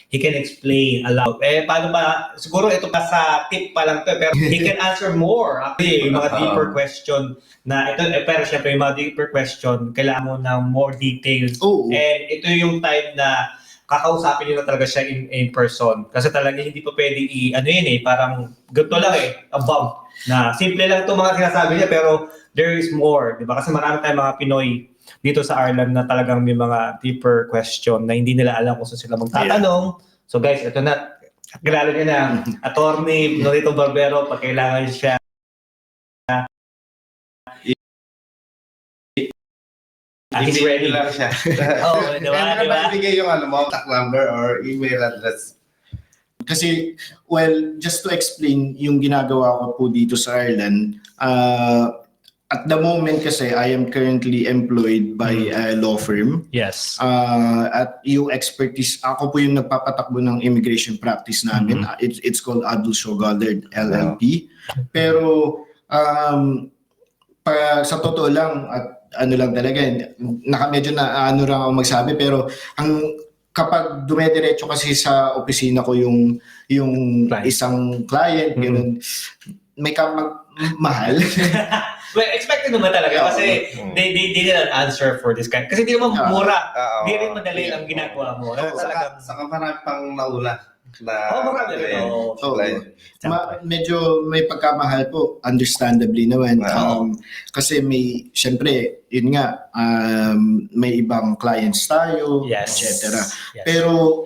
he can explain aloud. Paano ba, siguro ito pa sa tip pa lang to, pero he can answer more. Actually, yung mga deeper question na ito, pero syempre yung mga deeper question, kailangan mo ng more details. Oo. And ito yung time na kakausapin nyo na talaga siya in person. Kasi talaga hindi pa pwede parang ganito lang above. Na simple lang ito mga sinasabi niya, pero there is more. Diba? Kasi marami tayong mga Pinoy dito sa Ireland na talagang may mga deeper question na hindi nila alam kung saan sila magtatanong. So guys, ito na. Kilala niyo na, Attorney Norito Barbero, pag kailangan siya. He's ready. lang siya. Oh, di ba? Kaya Di ba? bigay yung contact number or email address. Kasi, well, just to explain yung ginagawa ko po dito sa Ireland, at the moment kasi I am currently employed by a law firm. Yes. At yung expertise, ako po yung nagpapatakbo ng immigration practice namin. It's called Abdul Shaw Goddard LLP. Pero sa totoo lang, at ano lang talaga, medyo na ano lang ako magsabi, pero kapag dumediretso kasi sa opisina ko yung Client. isang client, ganun, may mahal. Well, expected naman talaga kasi they didn't answer for this kind. Kasi hindi naman mura. Hindi rin madali ang ginagawa mo. Saka marami pang nauna na Marami rin. Medyo may pagkamahal po, understandably naman. Kasi syempre, yun nga, may ibang clients tayo, Yes. etc. Yes. Pero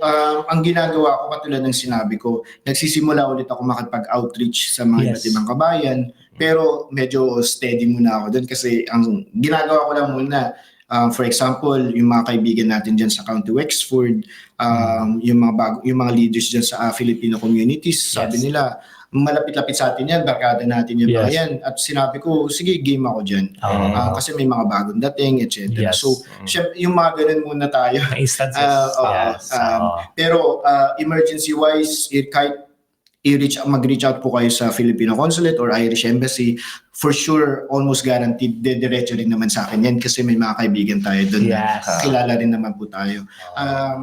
ang ginagawa ko, katulad ng sinabi ko, nagsisimula ulit ako makipag-outreach sa mga iba't ibang kabayan. Pero medyo steady muna ako doon kasi ang ginagawa ko lang muna, for example, yung mga kaibigan natin dyan sa County Wexford, yung mga leaders dyan sa Filipino communities, sabi nila, malapit-lapit sa atin yan, barkada natin yung mga yan. At sinabi ko, sige, game ako dyan. Kasi may mga bagong dating, etc. Yes. So, yung mga ganun muna tayo. Instances. Pero emergency-wise, kahit mag-reach out po kayo sa Filipino Consulate or Irish Embassy, for sure, almost guaranteed, diretso rin naman sa akin yan kasi may mga kaibigan tayo doon na kilala rin naman po tayo.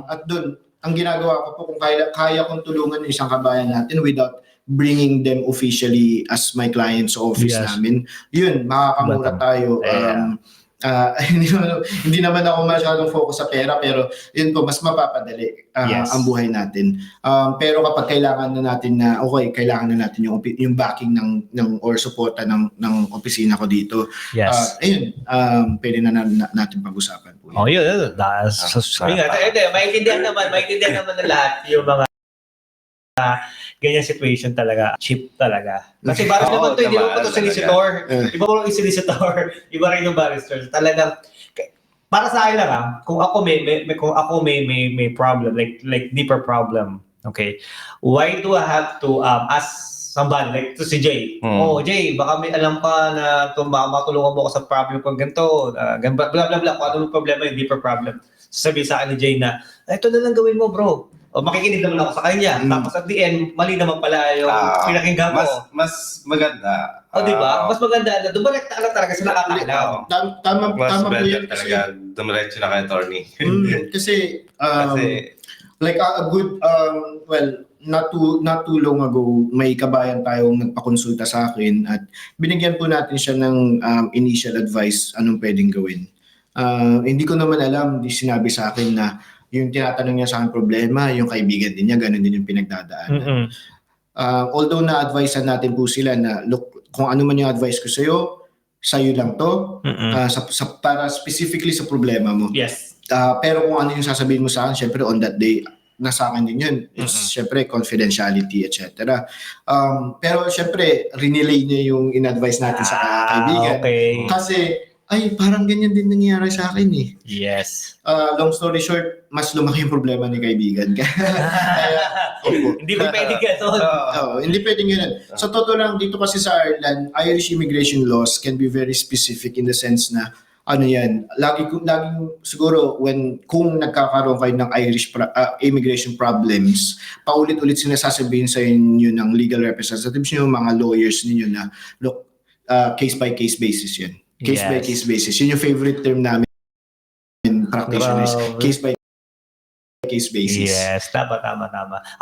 At doon, ang ginagawa ko po, kung kaya kong tulungan ng isang kabayan natin without bringing them officially as my client sa office namin, yun, makakamura tayo. Hindi naman ako masyadong focus sa pera, pero yun po, mas mapapadali ang buhay natin. Pero kapag kailangan na natin kailangan na natin yung backing ng or suporta ng opisina ko dito. Ayun, pwede na natin pag-usapan po. Yun. Maintindihan naman ng lahat yung mga ganyan situation talaga, cheap talaga. Kasi barrister Oo, naman to, hindi tama, naman to talaga. solicitor. Iba ko lang yung solicitor, iba rin yung barrister. Talagang, para sa akin lang kung ako may problem, like deeper problem, okay? Why do I have to ask somebody, like to si Jay? Oh, Jay, baka may alam ka na matulungan mo ako sa problem ko ganito, bla bla bla, kung ano yung problema, yung deeper problem. Sabi sa akin ni Jay na, ito na lang gawin mo, bro. O makikinig naman ako sa kanya. Tapos at the end, mali naman pala yung pinakinggan ko. Mas maganda. O, di ba? Mas maganda na dumirekta ka talaga sa nakakaalam. Tama Mas po better yan kasi, talaga dumiretso na kay attorney. kasi, Kasi, like a good, not too long ago, may kabayan tayong nagpakonsulta sa akin at binigyan po natin siya ng initial advice anong pwedeng gawin. Hindi ko naman alam, di sinabi sa akin na yung tinatanong niya sa akin problema, yung kaibigan din niya, ganun din yung pinagdadaanan. Although na-advisean natin po sila na, look, kung ano man yung advice ko sa'yo lang to, para specifically sa problema mo. Yes. Pero kung ano yung sasabihin mo sa akin, syempre on that day, nasa akin din yun. It's syempre confidentiality, etc. Pero syempre, rinelay niya yung in-advise natin sa kaibigan. Okay. Kasi, ay, parang ganyan din nangyayari sa akin eh. Yes. Long story short, mas lumaki yung problema ni kaibigan. Hindi mo pwede ganun. Hindi pwedeng ganun. So, totoo lang, dito kasi sa Ireland, Irish immigration laws can be very specific in the sense na, ano yan, laging siguro kung nagkakaroon kayo ng Irish immigration problems, paulit-ulit sinasasabihin sa inyo ng legal representatives nyo, mga lawyers ninyo na, look, case by case basis yun. Case by case basis. Yun yung favorite term namin in practitioners. Case by case basis. Yes, tama.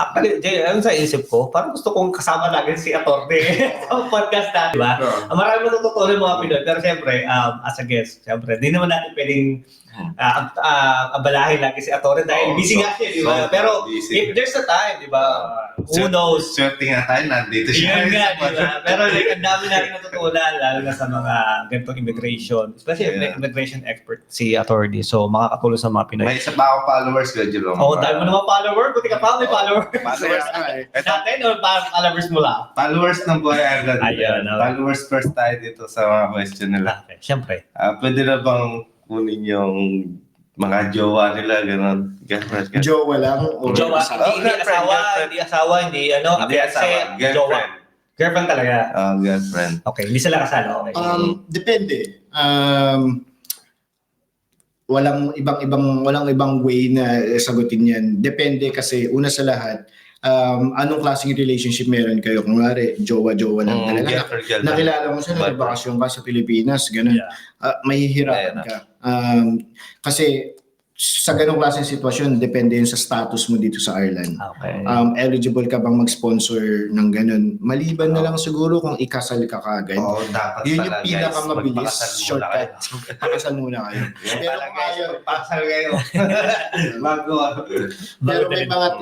Actually, Jay, ano sa isip ko, parang gusto kong kasama lagi si Atty. sa podcast natin, di ba? Marami natutunan mga Pinoy, pero siyempre, as a guest, siyempre, di naman natin pwedeng abalahin lagi si Atty. Dahil busy nga siya, di ba? Pero if there's a time, di ba? Who knows? Swerte nga tayo, nandito siya. Yun nga, di ba? Pero like, ang dami natin natutunan, lalo na sa mga ganitong immigration. Especially immigration expert, si Atty. So, makakatulong sa mga Pinoy. May isa pa ako followers ko, Jerome. Oo, dahil mo naman follower. Buti ka pa, may follower. Followers. Natin o followers mo lang? Followers ng Buhay Ireland. Ayun, okay. Followers first tayo dito sa mga question nila. Okay, syempre. Pwede na bang kunin yung mga jowa nila, gano'n? Girlfriend. Jowa lang? O Jowa, asawa? hindi asawa, hindi Girlfriend. jowa. Girlfriend talaga. Girlfriend. Okay, hindi sila kasal. Okay. Depende. Walang ibang way na sagutin yan. Depende kasi una sa lahat, anong klaseng relationship meron kayo? Kung nga jowa-jowa lang talaga. Nakilala mo siya, nagbakasyon ka sa Pilipinas, gano'n. Mahihirapan ka. Kasi sa ganong klaseng sitwasyon, depende yun sa status mo dito sa Ireland. Okay. Eligible ka bang mag-sponsor ng ganun? Maliban na lang siguro kung ikasal ka kagad. Oo, dapat Yun yung pala, pinakamabilis guys. shortcut. Pakasal muna kayo. Pero kung ayaw, Pakasal kayo. Bago. pero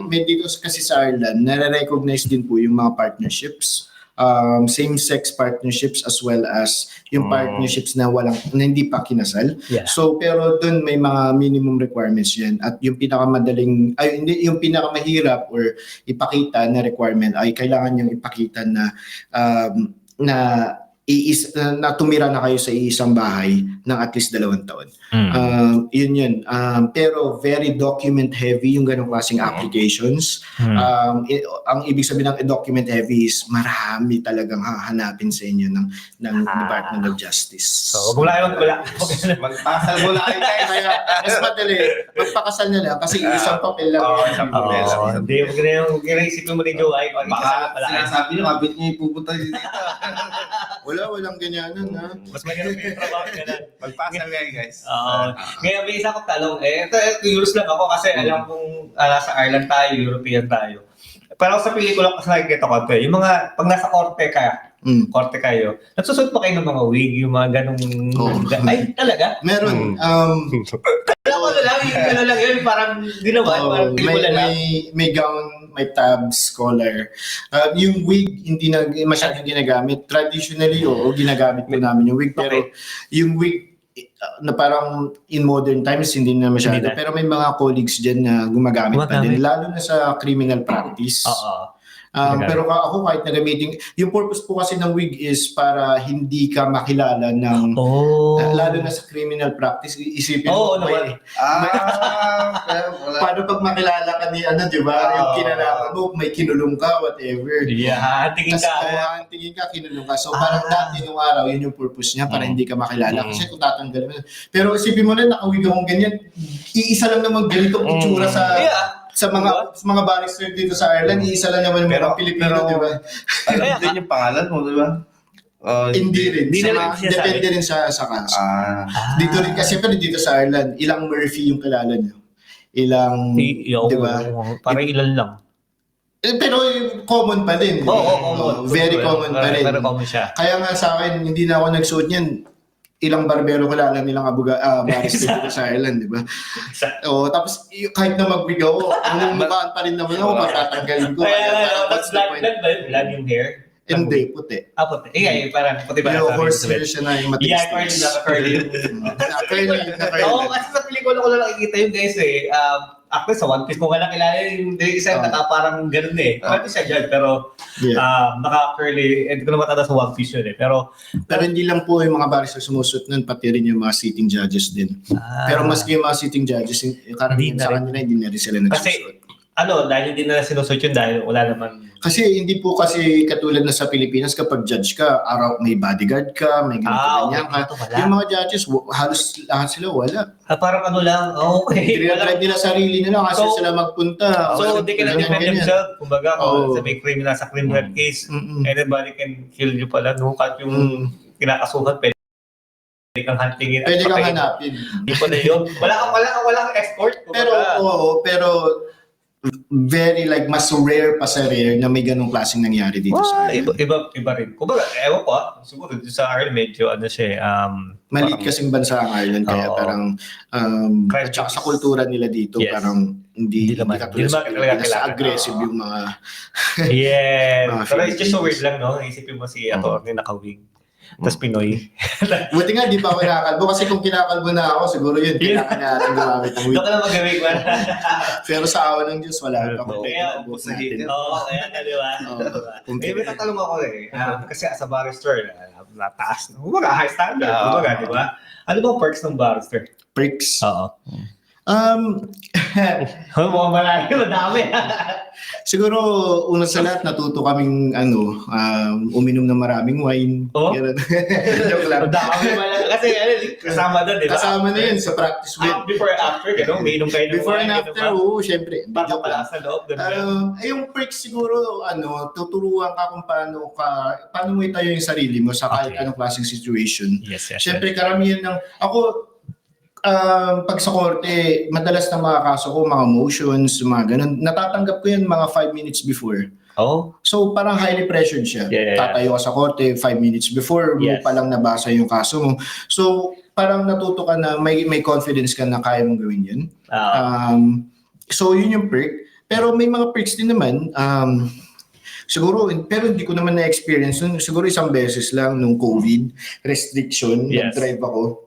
may dito kasi sa Ireland, nare-recognize din po yung mga partnerships. Same-sex partnerships as well as yung partnerships na hindi pa kinasal. Yeah. So pero doon may mga minimum requirements yan at yung yung pinakamahirap or ipakita na requirement ay kailangan yung ipakita na na tumira na kayo sa iisang bahay ng at least 2 taon. Yun. Pero very document heavy yung ganong klaseng applications. Ang ibig sabihin ng document heavy is marami talagang hahanapin sa inyo ng Department of Justice. So, wala. Magpasal muna kayo, guys. Kaya mas madali, magpakasal na lang kasi isang papel lang. Hindi, huwag na isipin mo ni Joe ay kung ikasal Baka pala. sinasabi nyo, kabit nyo yung pupunta dito. Walang ganyanan ha. Mas maganda yung trabaho ganun. Magpasal kayo, guys. Ngayon, may isa kong talong. Ito, curious lang ako kasi alam kong nasa Ireland tayo, European tayo. Pero sa pelikula kasi nakikita ko ito, yung mga, pag nasa korte kayo, nagsusuot pa kayo ng mga wig, yung mga ganong... Ay, talaga? Meron. Alam ko na lang, yung lang yun, parang ginawa, parang pelikula lang. May gown, may tabs, collar. Yung wig, hindi na masyadong ginagamit. Traditionally, ginagamit po namin yung wig. Pero yung wig, na parang in modern times, hindi na masyado. Hindi na. Pero may mga colleagues dyan na gumagamit pa din. Lalo na sa criminal practice. Pero ako kahit nagamitin, yung purpose po kasi ng wig is para hindi ka makilala ng, lalo na sa criminal practice, isipin mo, naman. Pero wala. paano pag makilala ka ni di ba, yung kinalaman mo, may kinulong ka, whatever. Yeah, tingin Kasi ka. tingin ka, kinulong ka. So parang dati nung araw, yun yung purpose niya, para hindi ka makilala. Kasi kung tatanggalin mo. Pero isipin mo na, nakawig akong ganyan, iisa lang naman ganito itsura sa mga barrister dito sa Ireland, iisa lang naman yung mga Pilipino, di ba? Alam din yung pangalan mo, di ba? Hindi rin. Hindi na rin siya Depende rin sa kaso. Ah. Dito rin kasi, pero dito sa Ireland, ilang Murphy yung kilala niyo. Ilang, di ba? Parang ilan lang. Pero common pa din. Oo, Very common pa rin. Very common siya. Kaya nga sa akin, hindi na ako nagsuot niyan. Ilang barbero kilala nilang barrister dito sa Ireland, di ba? Tapos kahit na mag-wig ako, ang mukhaan pa rin naman ako, matatanggalin ko. Kaya what's black yung hair? Hindi, puti. Puti. Parang puti ba? Yung horse hair siya na yung Yeah, matigas. curly. Oo, kasi sa pelikula ko lang nakikita yung guys actually sa One Piece ko nga nakilala yung isa parang ganun Pwede siya dyan, pero naka-curly, hindi ko na matanda sa One Piece yun Pero hindi lang po yung mga barrister sumusuot nun, pati rin yung mga sitting judges din. Pero maski yung mga sitting judges, karamihan sa kanila, hindi na rin sila nagsusuot. Dahil hindi na sinusuot yun dahil wala naman. Kasi hindi po kasi katulad na sa Pilipinas, kapag judge ka, may bodyguard ka, may ganyan ka. Yung mga judges, halos lahat sila wala. Parang lang, okay. Tinatry nila sarili nila kasi sila magpunta. So, they can defend themselves. Kumbaga, kung may criminal sa criminal case, anybody can kill you pala. Kahit yung kinakasuhan, pwede kang huntingin. Pwede kang hanapin. Hindi pa na yun. Wala kang escort. Pero very mas rare pa sa rare na may ganong klaseng nangyari dito sa Ireland. Iba rin. Kumbaga, ewan ko siguro sa Ireland medyo maliit kasing bansa ang Ireland kaya parang at saka sa kultura nila dito parang hindi katulad sa Pilipinas, aggressive yung mga Pero it's just so weird lang, no? Isipin mo si attorney nakawig. Tapos Pinoy. Buti nga, di pa ako nakakalbo. Kasi kung kinakalbo na ako, siguro yun, kailangan natin gumamit ng wig. Doon ka lang mag-wig man. Pero sa awa ng Diyos, wala pa. Kaya di ba? May tatanong ako kasi as a barrister, nataas. Kumbaga, high standard. Kumbaga, di ba? Ano bang perks ng barrister? Perks? Oo. Mukhang madami. Siguro, una sa lahat, natuto kaming uminom ng maraming wine. Joke lang. Kasi kasama doon, di ba? Kasama na yun sa practice win. Before and after, may inom kayo ng Before and after, syempre. Baka pala sa loob doon. Yung perks siguro, tuturuan ka kung paano mo itayo yung sarili mo sa kahit anong klaseng situation. Yes. Syempre, karamihan ng, ako, pag sa korte, madalas na mga kaso ko, mga motions, mga ganun, natatanggap ko yan mga 5 minutes before. So parang highly pressured siya. Tatayo ka sa korte 5 minutes before mo palang nabasa yung kaso mo. So parang natuto ka na may confidence ka na kaya mong gawin yun. So yun yung perk. Pero may mga perks din naman. Siguro, pero hindi ko naman na-experience nun. Siguro isang beses lang nung COVID restriction, nag-drive ako.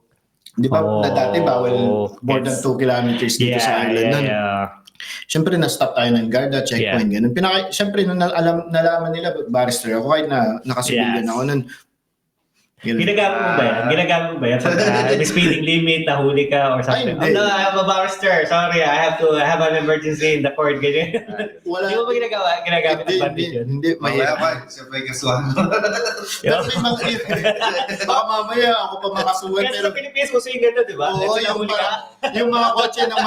Di ba, dati bawal more than 2 kilometers dito sa Ireland. Siyempre, na-stop tayo ng Garda, checkpoint, ganun. Siyempre, nung nalaman nila, barrister ako, kahit na nakasibilyan ako nun. Ginagamit mo ba yan? Pag speeding limit, nahuli ka or something? Ay, hindi. No, I'm a barrister. Sorry, I have an emergency in the court. Ganyan. Wala. Di mo ba ginagamit ang advantage yun? Hindi, Mamaya siya pa yung kasuhan. Pero may mga, baka mamaya ako pa makasuhan. Kasi Pero sa Pilipinas, gusto yung ganda, di ba? oo, yung mga kotse ng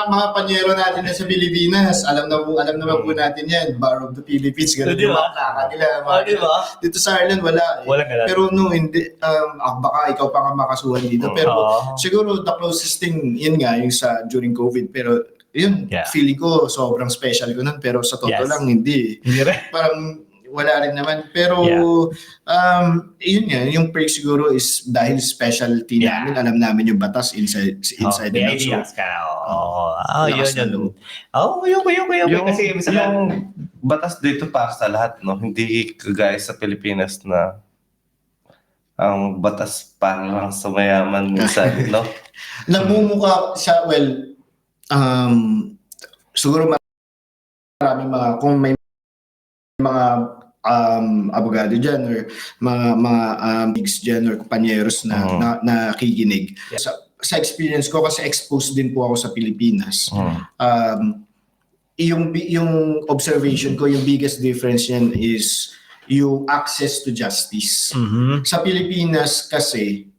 mga panyero natin na sa Pilipinas, alam naman po natin yan, Bar of the Philippines, ganun Di yung ba? mga plaka nila. Di ba? Dito sa Ireland, wala. Walang ganun. Pero no, hindi, baka ikaw pa nga makasuhan dito. Pero siguro the closest thing, yun nga, yung sa during COVID. Pero yun, feeling ko sobrang special ko nun. Pero sa totoo lang, hindi. Parang wala rin naman. Pero yun nga, yung perk siguro is dahil specialty namin, alam namin yung batas inside the house. Yun. Yung kasi yung batas dito para sa lahat, no? Hindi kagaya sa Pilipinas na ang batas para lang sa mayaman minsan, no? Namumuka siya, siguro maraming kung may mga abogado dyan or mga gigs dyan or kumpanyeros na nakikinig. Sa experience ko, kasi exposed din po ako sa Pilipinas, yung observation ko, yung biggest difference yan is yung access to justice. Sa Pilipinas kasi,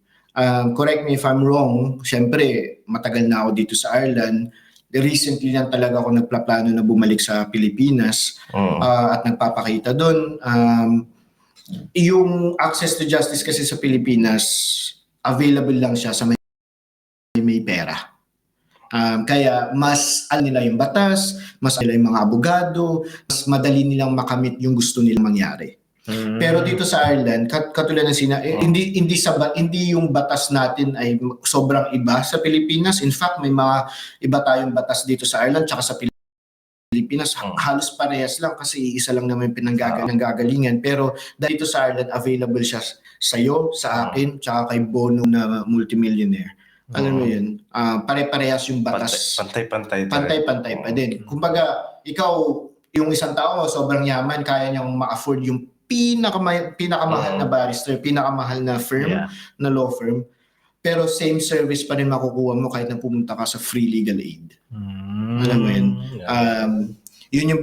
correct me if I'm wrong, syempre matagal na ako dito sa Ireland. Recently lang talaga ako nagplaplano na bumalik sa Pilipinas at nagpapakita doon. Yung access to justice kasi sa Pilipinas, available lang siya sa may pera. Kaya mas alam nila yung batas, mas alam nila yung mga abogado, mas madali nilang makamit yung gusto nilang mangyari. Pero dito sa Ireland, katulad ng hindi yung batas natin ay sobrang iba sa Pilipinas. In fact, may mga iba tayong batas dito sa Ireland tsaka sa Pilipinas. Halos parehas lang kasi isa lang naman pinanggagalingan. Pero dito sa Ireland, available siya sa'yo, sa akin, tsaka kay Bono na multimillionaire. Alam mo yun, pare-parehas yung batas. Pantay-pantay. Pantay-pantay pa din. Kumbaga, ikaw, yung isang tao, sobrang yaman, kaya niyang ma-afford yung pinakamahal na barrister, pinakamahal na firm, na law firm. Pero same service pa rin makukuha mo kahit na pumunta ka sa free legal aid. Alam mo yun? Yun yung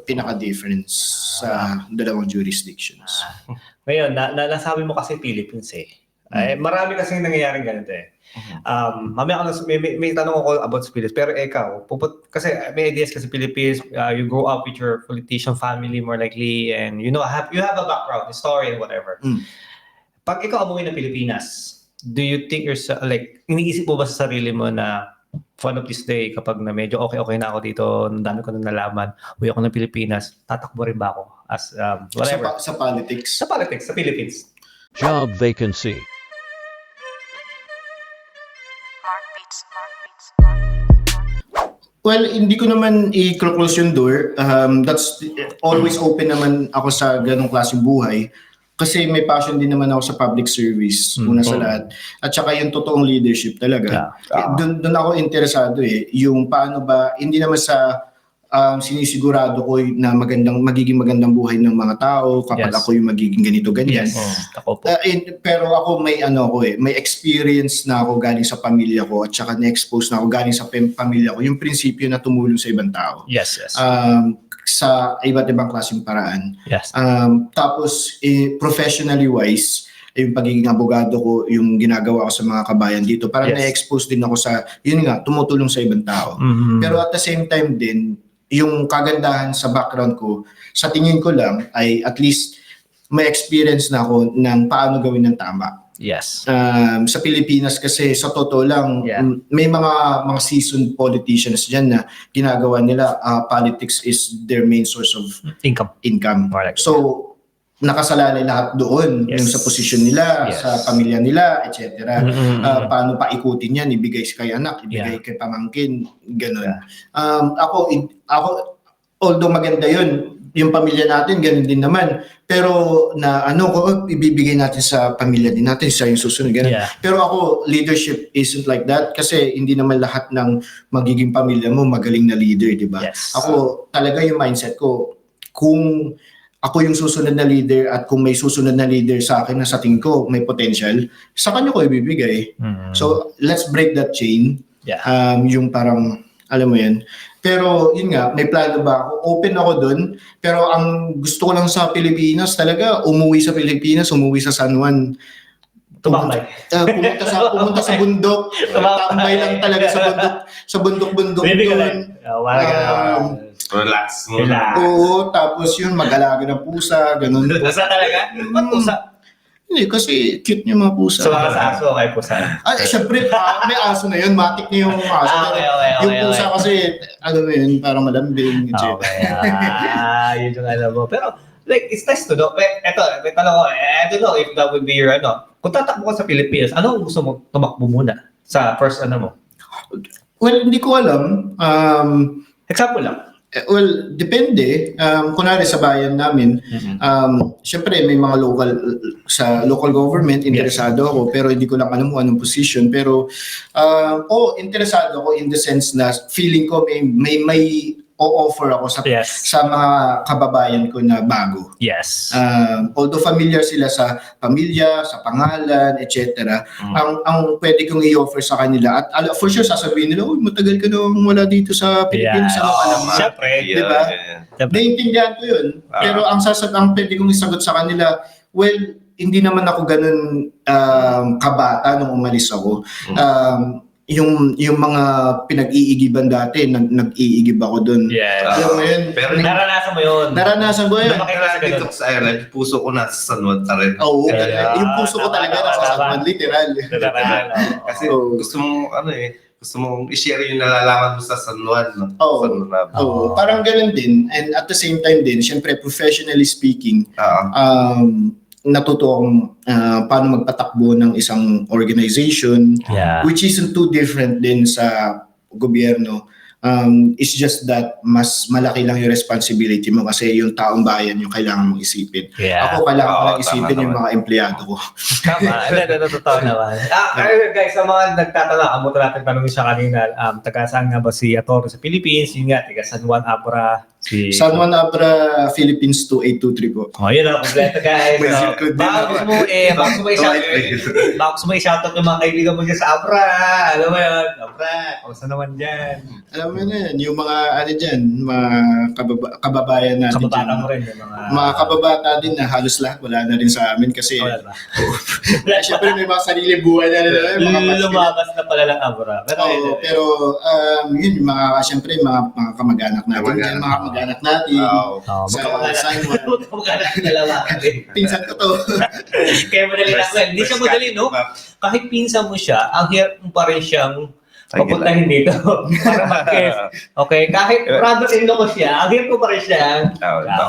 pinaka-difference sa dalawang jurisdictions. Ngayon, nasabi mo kasi Philippines eh. Marami kasi nangyayaring ganito eh. Mamaya may tanong ako about sa Philippines, pero ikaw, kasi may ideas kasi Philippines, you grow up with your politician family more likely, and you have a background, story, and whatever. Pag ikaw umuwi ng Pilipinas, do you think yourself, like, iniisip mo ba sa sarili mo na one of this day, kapag na medyo okay na ako dito, ang dami ko nang nalaman, uwi ako ng Pilipinas, tatakbo rin ba ako as whatever? Sa politics? Sa politics, sa Philippines. Job vacancy. Well, hindi ko naman i-close yung door. That's always open naman ako sa ganong klaseng buhay. Kasi may passion din naman ako sa public service, una sa lahat. At saka yung totoong leadership talaga. Doon ako interesado eh. Yung paano ba, hindi naman sa sinisigurado ko na magiging magandang buhay ng mga tao kapag ako yung magiging ganito ganyan. Pero ako may experience na ako galing sa pamilya ko at saka na-expose na ako galing sa pamilya ko yung prinsipyo na tumulong sa ibang tao. Sa iba't ibang klaseng paraan. Tapos professionally wise, yung pagiging abogado ko, yung ginagawa ko sa mga kabayan dito, parang na-expose din ako sa, yun nga, tumutulong sa ibang tao. Pero at the same time din, yung kagandahan sa background ko, sa tingin ko lang, ay at least may experience na ako ng paano gawin ng tama. Sa Pilipinas kasi, sa totoo lang, may mga seasoned politicians dyan na ginagawa nila, politics is their main source of income. So, nakasalalay lahat doon, yung sa posisyon nila, sa pamilya nila, etc. Paano pa ikutin yan, ibigay kay anak, ibigay kay pamangkin, gano'n. Ako, although maganda yun, yung pamilya natin, ganun din naman. Pero ibibigay natin sa pamilya din natin, sa yung susunod, ganun. Pero ako, leadership isn't like that kasi hindi naman lahat ng magiging pamilya mo magaling na leader, di ba? Ako, talaga yung mindset ko, kung ako yung susunod na leader at kung may susunod na leader sa akin na sa tingin ko may potential, sa kanya ko ibibigay. So, let's break that chain. Yung parang, alam mo yan. Pero, yun nga, may plano ba ako? Open ako dun. Pero ang gusto ko lang sa Pilipinas talaga, umuwi sa Pilipinas, umuwi sa San Juan. Tumambay. Pumunta sa bundok. Tambay lang talaga sa bundok-bundok doon. Relax. Oo, tapos yun, mag-alaga ng pusa, ganun. Pusa talaga? Ba't pusa? Hindi, kasi cute yung mga pusa. So, mga sa aso, kay pusa. Syempre, may aso na yun, matik na yung aso. Yung pusa kasi, alam mo yun, parang malambing. Yun yung alam mo. Pero, like, it's nice to know. Eto, may tanong ko, I don't know if that would be your, kung tatakbo ka sa Pilipinas, ano gusto mo tumakbo muna sa first mo? Well, hindi ko alam. Example lang. Well, depende. Kunwari sa bayan namin, syempre may mga local government, interesado ako, pero hindi ko lang alam kung anong position. Pero, interesado ako in the sense na feeling ko may o-offer ako sa Yes. sa mga kababayan ko na bago. Yes. Although familiar sila sa pamilya, sa pangalan, etc. Ang pwede kong i-offer sa kanila at for sure sasabihin nila, "Uy, matagal ka nang wala dito sa Pilipinas." Yeah. Ano alam mo? Siyempre. Di ba? Naiintindihan ko yun. Pero ang pwede kong isagot sa kanila, well, hindi naman ako ganun kabata nung umalis ako. Yung mga pinag-iigiban dati, nag-iigib ako doon. Yes. Alam mo yun? Pero Naranasan mo yun. Naranasan ko yun. Lumaki ka sa dito ganun. sa Ireland, puso ko nasa San Juan pa rin. Oo, Yeah. yung puso ko talaga Tama, nasa tama. Sagman, literal. Kasi Oo. gusto mong gusto mong i-share yung nalalaman mo sa San Juan, no? Oo. San Juan na. Oo, parang ganun din. And at the same time din, syempre professionally speaking, natuto akong paano magpatakbo ng isang organization, Yeah. which isn't too different din sa gobyerno. It's just that mas malaki lang yung responsibility mo kasi yung taong bayan yung kailangan mong isipin. Yeah. Ako kailangan ko Oo, lang isipin tama yung naman. mga empleyado ko. Tama. Totoo naman. Guys, sa mga nagtatanong, abuto natin tanongin siya kanina, taga saan nga ba si Atoro sa Philippines? Yun nga, taga San Juan Apra. San Juan Abra, Philippines 2823 po. Oh, yun lang. Kompleto guys. May So, zip code din baka ako. gusto mo i-shoutout yung mga kaibigan mo dyan sa Apra. Alam mo yun, Apra. Kung naman dyan. Alam mo na yan, yung mga mga kababayan natin Kababata dyan. mo rin. Yung Mga kababata din na halos lahat wala na rin sa amin kasi Wala ba? syempre may mga sarili buhay na nila. Mga Lumabas na pala ng Apra. pero yun, yung syempre mga kamag-anak natin, Kamag-anak. mga kamag-anak natin. Sa San Juan. Magkamag-anak na dalawa. Pinsan ko to. Kaya madali na. Well, hindi siya madali, no? Kahit pinsan mo siya, ang hirap mo pa rin siyang papuntahin dito para mag-guest. Okay? Kahit brother-in-law ko siya, ang hirap ko pa rin siya.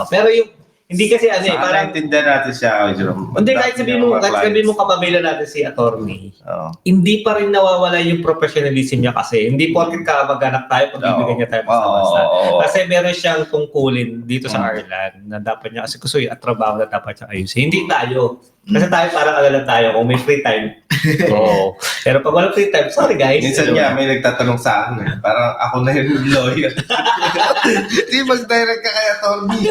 Pero yung, hindi kasi parang, Naintindihan natin siya, Jerome. hindi, kahit sabihin mo kapamilya natin si attorney, Oo. hindi pa rin nawawala yung professionalism niya kasi hindi porket ka mag-anak tayo pag bibigyan niya tayo basta-basta. Oo. Kasi meron siyang tungkulin dito sa Ireland na dapat niya, kasi gusto yung trabaho na dapat siya ayusin. Hindi tayo. Kasi tayo parang lang tayo kung may free time. Oo. Pero pag walang free time, sorry guys. Minsan nga, may nagtatanong sa akin parang ako na yung lawyer. Di mag-direct ka kaya, Tony. Hindi,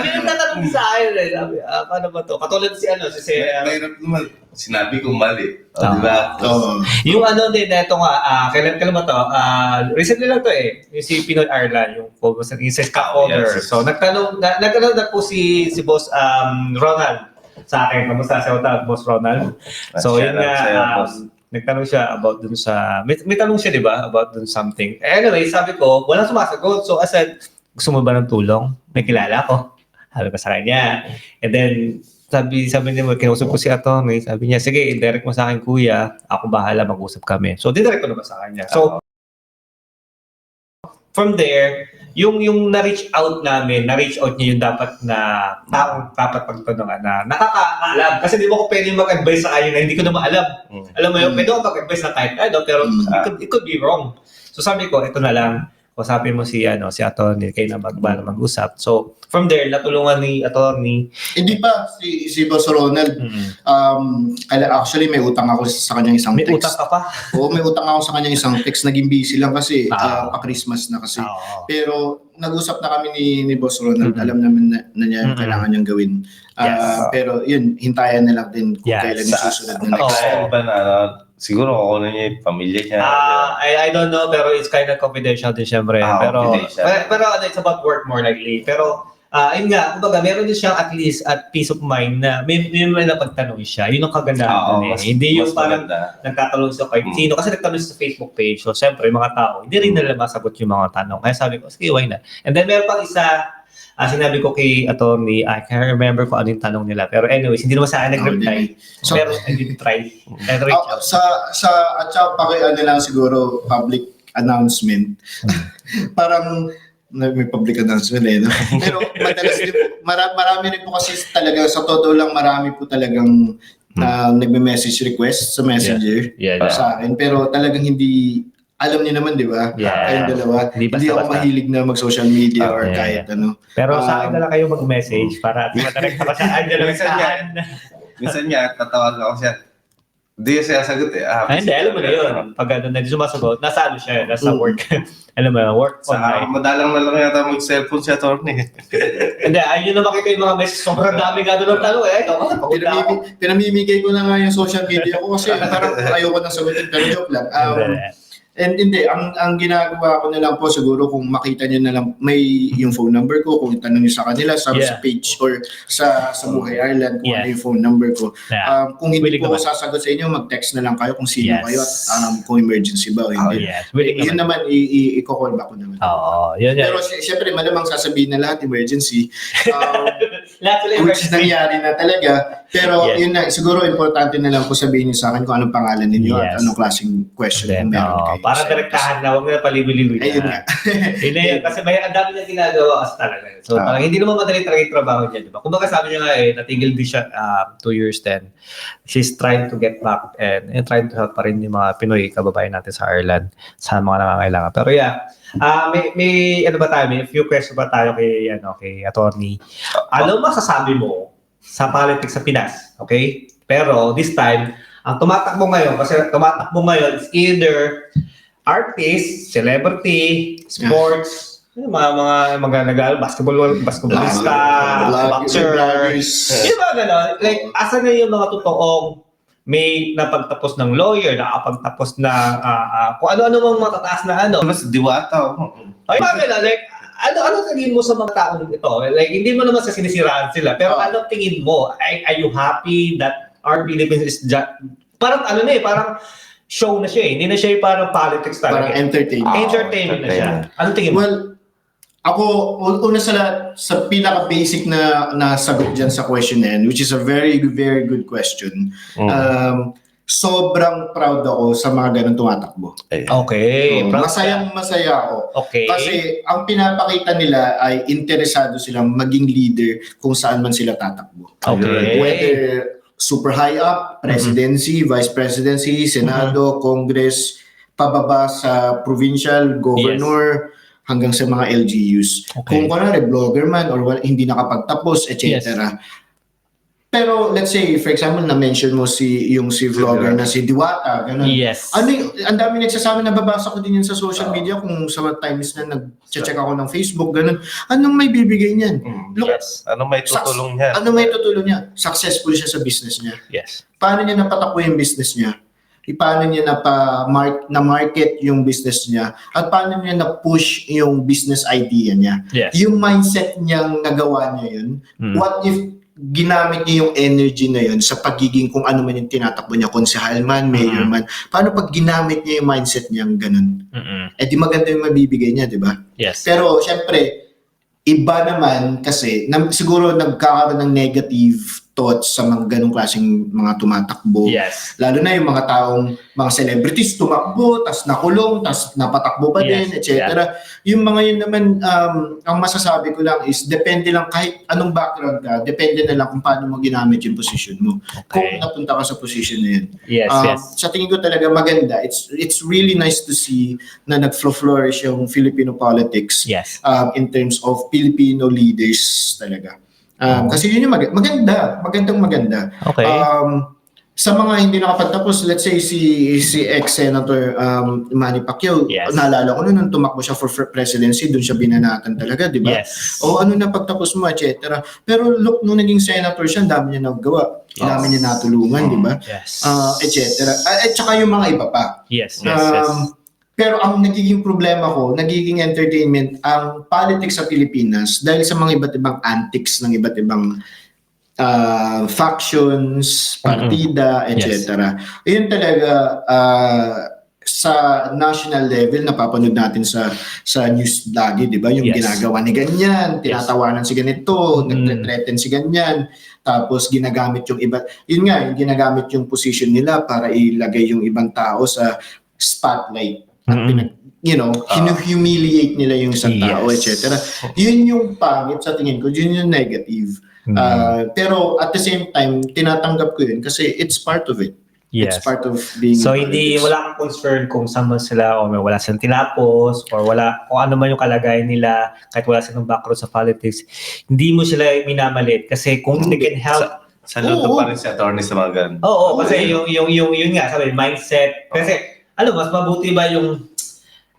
may nagtatanong sa akin eh. Sabi, paano ba to? Katulad si si Direct naman. Sinabi ko mali. O, Tama. di ba? Oo. yung din, ito nga, kailan ba to? Recently lang to eh. Yung si Pinoy Ireland, yung sa scaffolder. Yes. So, nagtanong na po si Boss Ronald sa akin. Kamusta sa Boss Ronald? So, yun Shout out sa'yo, nga, boss. nagtanong siya about dun sa, may tanong siya, di ba? About dun something. Anyway, sabi ko, walang sumasagot. So, I said, gusto mo ba ng tulong? May kilala ko. Sabi ko sa kanya. And then, sabi niya, kinausap ko si attorney. Sabi niya, sige, direct mo sa akin, kuya. Ako bahala, mag-usap kami. So, direct ko naman sa kanya. So, from there, yung na-reach out namin, na-reach out niya yung dapat na taong dapat pagtanungan na nakakaalam. Kasi di mo ko pwede mag-advise sa kanya na hindi ko naman alam. Alam mo yun, pwede ako mag-advise na kahit ano, pero it could be wrong. So sabi ko, ito na lang. Usapin mo si attorney, kayo na mag-usap. So, from there, natulungan ni attorney. Hindi pa, si Boss Ronald, actually may utang ako sa kanyang isang May text. utang ka pa. Oo, may utang ako sa kanyang isang text. Naging busy lang kasi pa-Christmas na kasi. Oo. Pero nag-usap na kami ni Boss Ronald. Alam naman na niya yung kailangan niyang gawin. Yes. Pero yun, hintayan na lang din kung Yes. kailan yung susunod na next. Oo. Ba na, siguro ako na niya yung pamilya niya. I don't know, pero it's kind of confidential din syempre. Pero it's about work more likely. Pero ayun nga, kumbaga meron din siyang at least at peace of mind na may napagtanong siya. Yun ang kagandahan eh. Hindi yung parang nagtatanong siya kahit sino. Kasi nagtanong siya sa Facebook page. So syempre, mga tao, hindi rin nila masagot yung mga tanong. Kaya sabi ko, sige, why not? And then meron pang isa, sinabi ko kay attorney, I can't remember kung ano yung tanong nila. Pero anyways, hindi naman sa akin nag-reply. So, Pero I did try. And reach out. at saka ano lang siguro, public announcement. Parang may public announcement no? Pero madalas din po, marami rin po kasi talaga, sa totoo lang, marami po talagang nagme-message request sa Messenger sa akin. Pero talagang hindi, alam niyo naman, di ba? Yeah. Kayong dalawa. Hindi Hindi ako basta-basta. mahilig na mag-social media or Yeah. kahit ano. Pero sa akin na lang kayo mag-message para at madirect ka pa saan. Minsan nga, tatawagan ako siya. Hindi siya sagot eh. Ay, hindi, alam mo na yun. Pag ano, na sumasagot, nasa ano siya, nasa work. Alam mo, work online. Madalang na lang yata mag-cellphone si attorney. Hindi, ayun na makita yung mga message. Sobrang dami nga doon ng tanong eh. Pagod na ako. Pinamimigay ko na nga yung social media ko kasi parang ayoko nang sagutin, pero joke lang. And hindi, ang ginagawa ko na lang po siguro kung makita niyo na lang may yung phone number ko, kung tanong niyo sa kanila sa page or sa Buhay Ireland kung ano yung phone number ko. Kung hindi po ako sasagot sa inyo, mag-text na lang kayo kung sino kayo at kung emergency ba o hindi. Yun naman, i-call back ko naman. Pero siyempre, malamang sasabihin na lahat emergency. Lahat sila which nangyari na talaga. Pero yun na, siguro importante na lang po sabihin niyo sa akin kung anong pangalan ninyo at anong klaseng question kung meron kayo. Para direktahan na, huwag na paliwiliwi na. Ayun nga. Yun, kasi may ang dami niya ginagawa kasi talaga. So parang hindi naman madali talaga yung trabaho niya, di ba? Kung baka sabi niya nga natigil din siya 2 years then. She's trying to get back and trying to help pa rin yung mga Pinoy kababayan natin sa Ireland sa mga nangangailangan. Pero may ano ba tayo? May few questions ba tayo kay attorney? Ano masasabi mo sa politics sa Pinas? Okay? Pero this time, ang tumatakbo ngayon is either artist, celebrity, sports, mga basketballista, boxer. Yung mga gano'n. Like, asan na yung mga totoong may napagtapos ng lawyer, nakapagtapos na kung ano-ano mga matataas na ano. Mas diwata. Ay, mga gano'n. Like, ano tingin mo sa mga taong ito? Like, hindi mo naman sa sinisiraan sila, pero ano tingin mo? Are you happy that our Philippines is just, parang parang show na siya eh. Hindi na siya parang politics talaga. Parang entertainment. Entertainment na siya. Anong tingin mo? Well, ako, una sa pinaka-basic na sagot dyan sa question na yan, which is a very, very good question. Sobrang proud ako sa mga ganun tumatakbo. Okay. Masayang-masaya ako. Okay. Kasi ang pinapakita nila ay interesado silang maging leader kung saan man sila tatakbo. Okay. Whether super high up, presidency, vice presidency, senado, congress, pababa sa provincial, governor, hanggang sa mga LGUs. Kung kunwari blogger man or hindi nakapagtapos, etc. Pero let's say, for example, na-mention mo si vlogger na si Diwata, ganun. Yes. Ang dami nagsasabi, nababasa ko din yan sa social media kung sa times na nag-check ako ng Facebook, ganun. Anong may bibigay niyan? Look, Ano may tutulong niya? Ano may tutulong niya? Successful siya sa business niya. Yes. Paano niya napatakbo yung business niya? Paano niya na-market yung business niya? At paano niya na-push yung business idea niya? Yes. Yung mindset niyang nagawa niya yun, what if ginamit niya yung energy na yun sa pagiging kung ano man yung tinatakbo niya, konsehal man, mayor man, paano pag ginamit niya yung mindset niyang ganun? Di maganda yung mabibigay niya, di ba? Yes. Pero, syempre, iba naman kasi, siguro nagkakaroon ng negative thoughts sa mga ganong klaseng mga tumatakbo. Yes. Lalo na yung mga mga celebrities tumakbo, tas nakulong, tas napatakbo pa din, etc. Yung mga yun naman, ang masasabi ko lang is, depende lang kahit anong background ka, depende na lang kung paano mo ginamit yung position mo. Kung napunta ka sa position na yun. Yes, Sa tingin ko talaga maganda. It's really nice to see na nag-flourish yung Filipino politics in terms of Filipino leaders talaga. Kasi yun yung maganda. Okay. Sa mga hindi nakapagtapos, let's say si ex-senator Manny Pacquiao, naalala ko nung tumakbo siya for presidency, doon siya binanatan talaga, di ba? Yes. O ano na pagtapos mo, etc. Pero look, nung naging senator siya, ang dami niya nagawa. Ang dami niya natulungan, di ba? Yes. Etc. At saka yung mga iba pa. Yes. Pero ang nagiging problema ko, nagiging entertainment, ang politics sa Pilipinas dahil sa mga iba't ibang antics ng iba't ibang factions, partida, etc. Yun talaga sa national level, napapanood natin sa news lagi, di ba? Yung ginagawa ni ganyan, tinatawanan si ganito, nagtre-threaten si ganyan, tapos ginagamit yung iba, yun nga, yung ginagamit yung position nila para ilagay yung ibang tao sa spotlight. At humiliate nila yung isang tao, etc. Yun yung pangit sa tingin ko, yun yung negative. Pero at the same time, tinatanggap ko yun kasi it's part of it. Yes. It's part of being So wala kang concern kung saan man sila o wala silang tinapos or wala kung ano man yung kalagayan nila kahit wala silang background sa politics. Hindi mo sila minamalit kasi kung they can help Saludo Oo. pa rin si attorney sa mga ganun. Oo, kasi yung nga, sabi, mindset. Kasi, mas mabuti ba yung,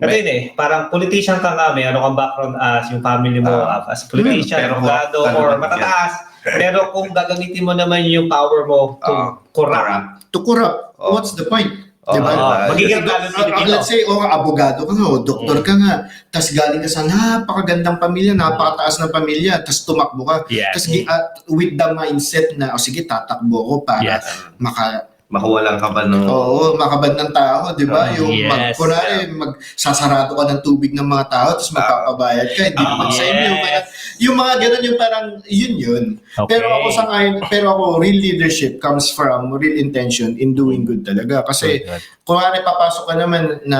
ito yun parang politician ka nga, may ano kang background as yung family mo as politician, pero abogado, corrupt ka or naman matataas. Pero kung gagamitin mo naman yung power mo to corrupt, To corrupt, Oh. what's the point? Oh, Diba? magiging talo Pilipino. Let's say, abogado ka nga, doktor ka nga, tas galing ka sa napakagandang pamilya, napakataas ng pamilya, tas tumakbo ka. Yes. Tas with the mindset na, sige, tatakbo ko para Makuwalan ka ba ng... makabad ng tao, di ba? Yung Yes. magsasarado ka ng tubig ng mga tao, tapos magpapabayad ka, hindi naman sa inyo. Kaya, yung mga ganun, yung parang, yun. Okay. Pero ako, real leadership comes from real intention in doing good talaga. Kasi, kung papasok ka naman na,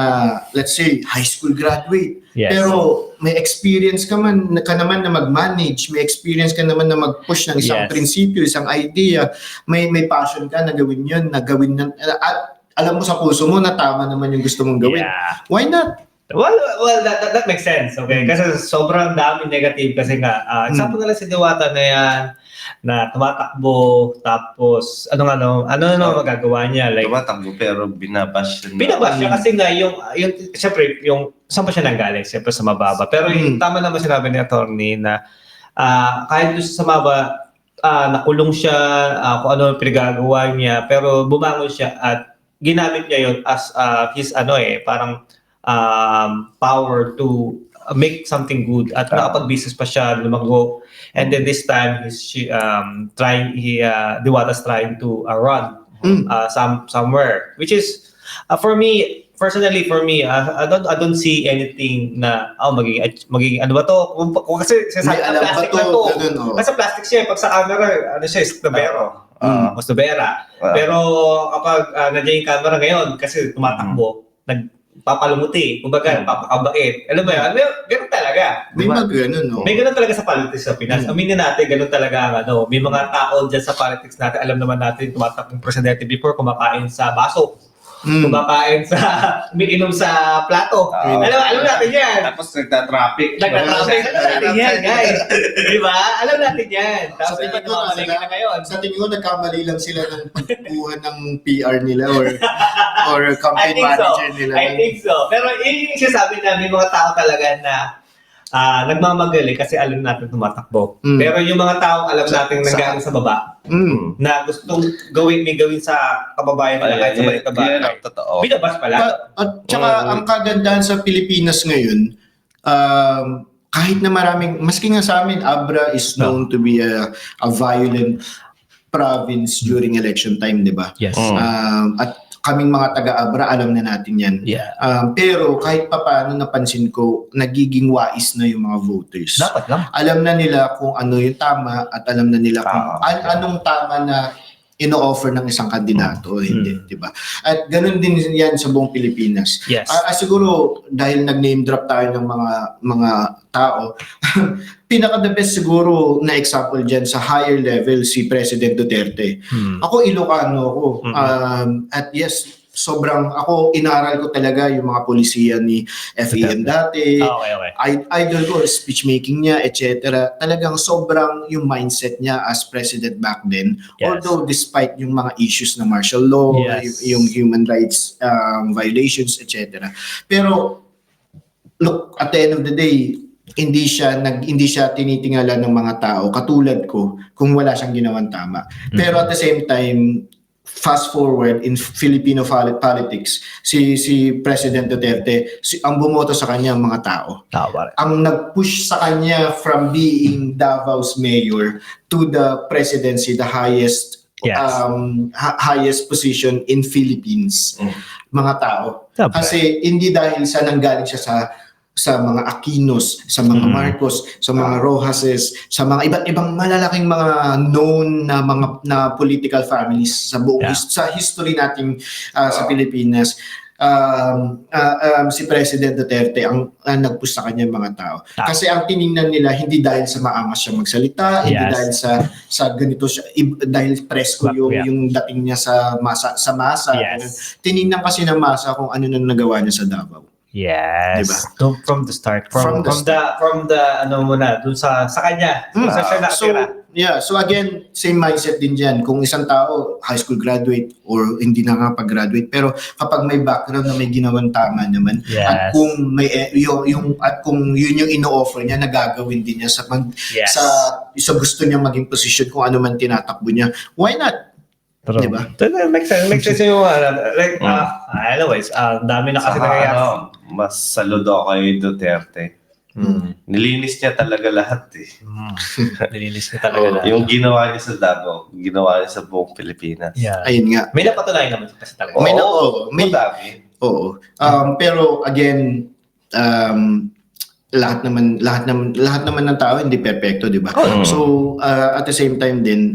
let's say, high school graduate, Yes. pero may experience ka naman na mag-manage, may experience ka naman na mag-push ng isang Yes. prinsipyo, isang idea, may passion ka na gawin yun, at alam mo sa puso mo na tama naman yung gusto mong gawin. Yeah. Why not? Well, that makes sense, okay? Kasi sobrang dami negative kasi nga, example na lang si Diwata na yan, na tumatakbo, tapos, ano magagawa niya? Like, Tumatakbo pero binabash siya. binabash siya kasi nga siyempre, saan pa siya nanggaling? Siyempre sa mababa. Pero yung tama naman sinabi ni attorney na kahit doon sa mababa, nakulong siya, kung ano yung pinagagawa niya, pero bumangon siya at ginamit niya yun as his parang power to make something good at nakapag-business pa siya, lumago. And then this time Diwata's trying to run somewhere, which is for me personally, I don't see anything na magiging ano ba to? Kung kasi May sasabi alam ba plastic to? na to. Ganun, oh. Kasi plastic siya, pag sa camera, estobero. Estobera. Pero kapag nandiyan yung camera ngayon, kasi tumatakbo, nagpapalumuti, kumbaga, napapakabait. Alam mo yan? Ganun talaga. May ganun, no? May ganun talaga sa politics sa Pinas. Aminin natin, ganun talaga ang may mga tao dyan sa politics natin. Alam naman natin, tumatakbong presidente before, kumakain sa baso. Kumakain umiinom sa plato. Alam natin yan. Tapos nagtatraffic. Alam natin yan, guys. Di ba? Alam natin yan. Tapos Sa iba tingin ko, namamalagi na ngayon. Sa tingin ko, nagkamali lang sila ng pagkukuha ng PR nila or campaign manager nila. I think so. Pero yun yung sinasabi na may mga tao talaga na nagmamagali kasi alam natin tumatakbo. Pero yung mga tao alam natin nanggaling sa baba na gustong may gawin sa kababayan nila kahit sa maliit na bagay. Totoo. Binabas pala. At saka ang kagandahan sa Pilipinas ngayon, kahit na maski nga sa amin, Abra is known to be a violent province during election time, di ba? Yes. At kaming mga taga-Abra, alam na natin yan. Yeah. Pero kahit papaano napansin ko, nagiging wais na yung mga voters. Dapat lang. Alam na nila kung ano yung tama at alam na nila kung anong tama na ino-offer ng isang kandidato o hindi, di ba? At ganun din yan sa buong Pilipinas. Yes. Siguro dahil nag-name drop tayo ng mga tao, pinaka-the best siguro na example dyan sa higher level si President Duterte. Ako Ilocano ako. At yes, ako inaral ko talaga yung mga polisiya ni FEM dati. Okay. Idol ko, speech making niya, etc. Talagang sobrang yung mindset niya as president back then. Yes. Although despite yung mga issues na martial law, Yes. yung human rights violations, etc. Pero look, at the end of the day, hindi siya tinitingala ng mga tao katulad ko kung wala siyang ginawang tama. Pero at the same time, fast forward in Filipino politics, si President Duterte, ang bumoto sa kanya ang mga tao. Ang nag-push sa kanya from being Davao's mayor to the presidency, the highest highest position in Philippines. Mga tao. Kasi hindi dahil sa nanggaling siya sa mga Aquinos, sa mga Marcos, sa mga Rojases, sa mga iba't ibang malalaking mga known na political families sa buong sa history nating sa Pilipinas. Si President Duterte ang nag-push sa kanya mga tao. Kasi ang tiningnan nila hindi dahil sa maangas siya magsalita, hindi dahil sa ganito siya, dahil presko yung dating niya sa masa. Yes. Tiningnan kasi ng masa kung ano na nagawa niya sa Davao. Yes. Diba? From the start. From the From the ano muna, dun sa kanya. Dun sa siya nakatira. So again, same mindset din dyan. Kung isang tao, high school graduate or hindi na nga pag-graduate, pero kapag may background na may ginawang tama naman, at Yes. kung may at kung yun yung ino-offer niya, nagagawin din niya Yes. sa gusto niya maging position kung ano man tinatakbo niya. Why not? True. Diba? Makes sense. Makes sense yung like, anyways, dami na kasi Saka, nangyayari. mas saludo ako kay Duterte. Nilinis niya talaga lahat eh. Nilinis niya talaga. Yung ginawa niya sa Davao, ginawa niya sa buong Pilipinas. Yeah. Ayun nga. May napatunayan naman kasi talaga. May Madami. Oo. Pero again, lahat naman ng tao hindi perpekto, 'di ba? So at the same time din